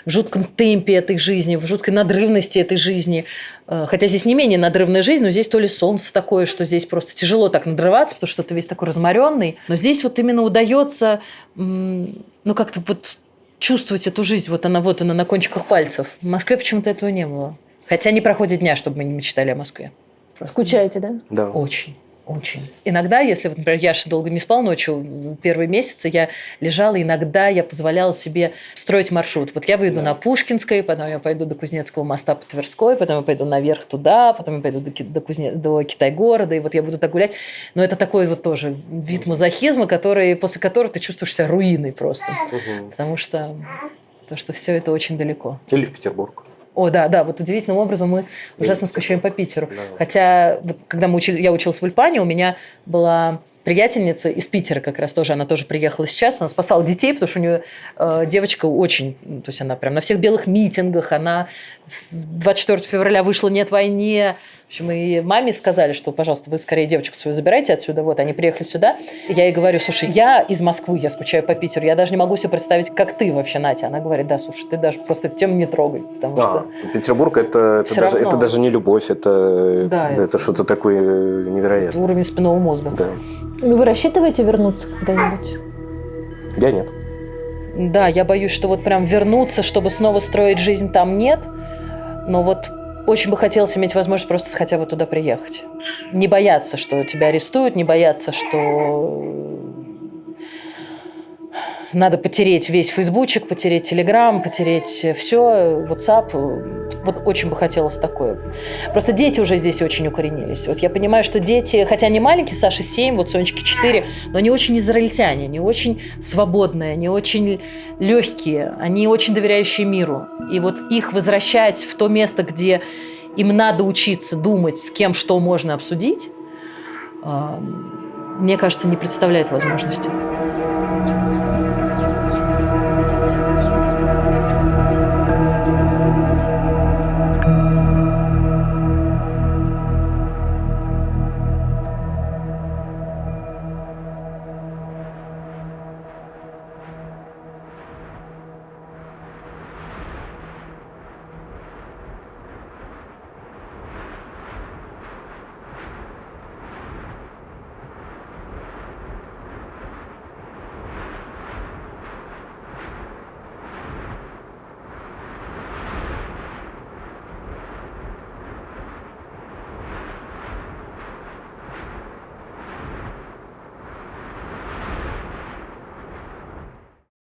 в жутком темпе этой жизни, в жуткой надрывности этой жизни. Хотя здесь не менее надрывная жизнь, но здесь то ли солнце такое, что здесь просто тяжело так надрываться, потому что ты весь такой разморенный. Но здесь вот именно удается, как-то вот чувствовать эту жизнь. Вот она на кончиках пальцев. В Москве почему-то этого не было. Хотя не проходит дня, чтобы мы не мечтали о Москве. Просто. Скучаете, да? Да. Очень. Очень. Иногда, если, например, Яша долго не спал ночью, первые месяцы я лежала, иногда я позволяла себе строить маршрут. Вот я выйду на Пушкинской, потом я пойду до Кузнецкого моста по Тверской, потом я пойду наверх туда, потом я пойду до Китай-города, и вот я буду так гулять. Но это такой вот тоже вид мазохизма, после которого ты чувствуешь себя руиной просто. Угу. Потому что все это очень далеко. Или в Петербург. О, да, вот удивительным образом мы ужасно скучаем по Питеру. Да. Хотя, когда я училась в Ульпане, у меня была приятельница из Питера как раз тоже, она тоже приехала сейчас, она спасала детей, потому что у нее девочка очень, то есть она прям на всех белых митингах, она 24 февраля вышла «Нет войне». В общем, и маме сказали, что, пожалуйста, вы скорее девочку свою забирайте отсюда. Вот, они приехали сюда. Я ей говорю, слушай, я из Москвы, я скучаю по Питеру, я даже не могу себе представить, как ты вообще, Натя. Она говорит, да, слушай, ты даже просто эту тему не трогай, потому что... Петербург это даже не любовь, это что-то такое невероятное. Это уровень спинного мозга. Да. Вы рассчитываете вернуться когда-нибудь? Я нет. Да, я боюсь, что вот прям вернуться, чтобы снова строить жизнь, там нет. Но вот очень бы хотелось иметь возможность просто хотя бы туда приехать. Не бояться, что тебя арестуют, не бояться, что надо потереть весь фейсбучек, потереть телеграм, потереть все, WhatsApp. Вот очень бы хотелось такое. Просто дети уже здесь очень укоренились. Вот я понимаю, что дети, хотя они маленькие, Саше 7, вот Сонечке 4, но они очень израильтяне, они очень свободные, они очень легкие, они очень доверяющие миру. И вот их возвращать в то место, где им надо учиться думать, с кем что можно обсудить, мне кажется, не представляет возможности.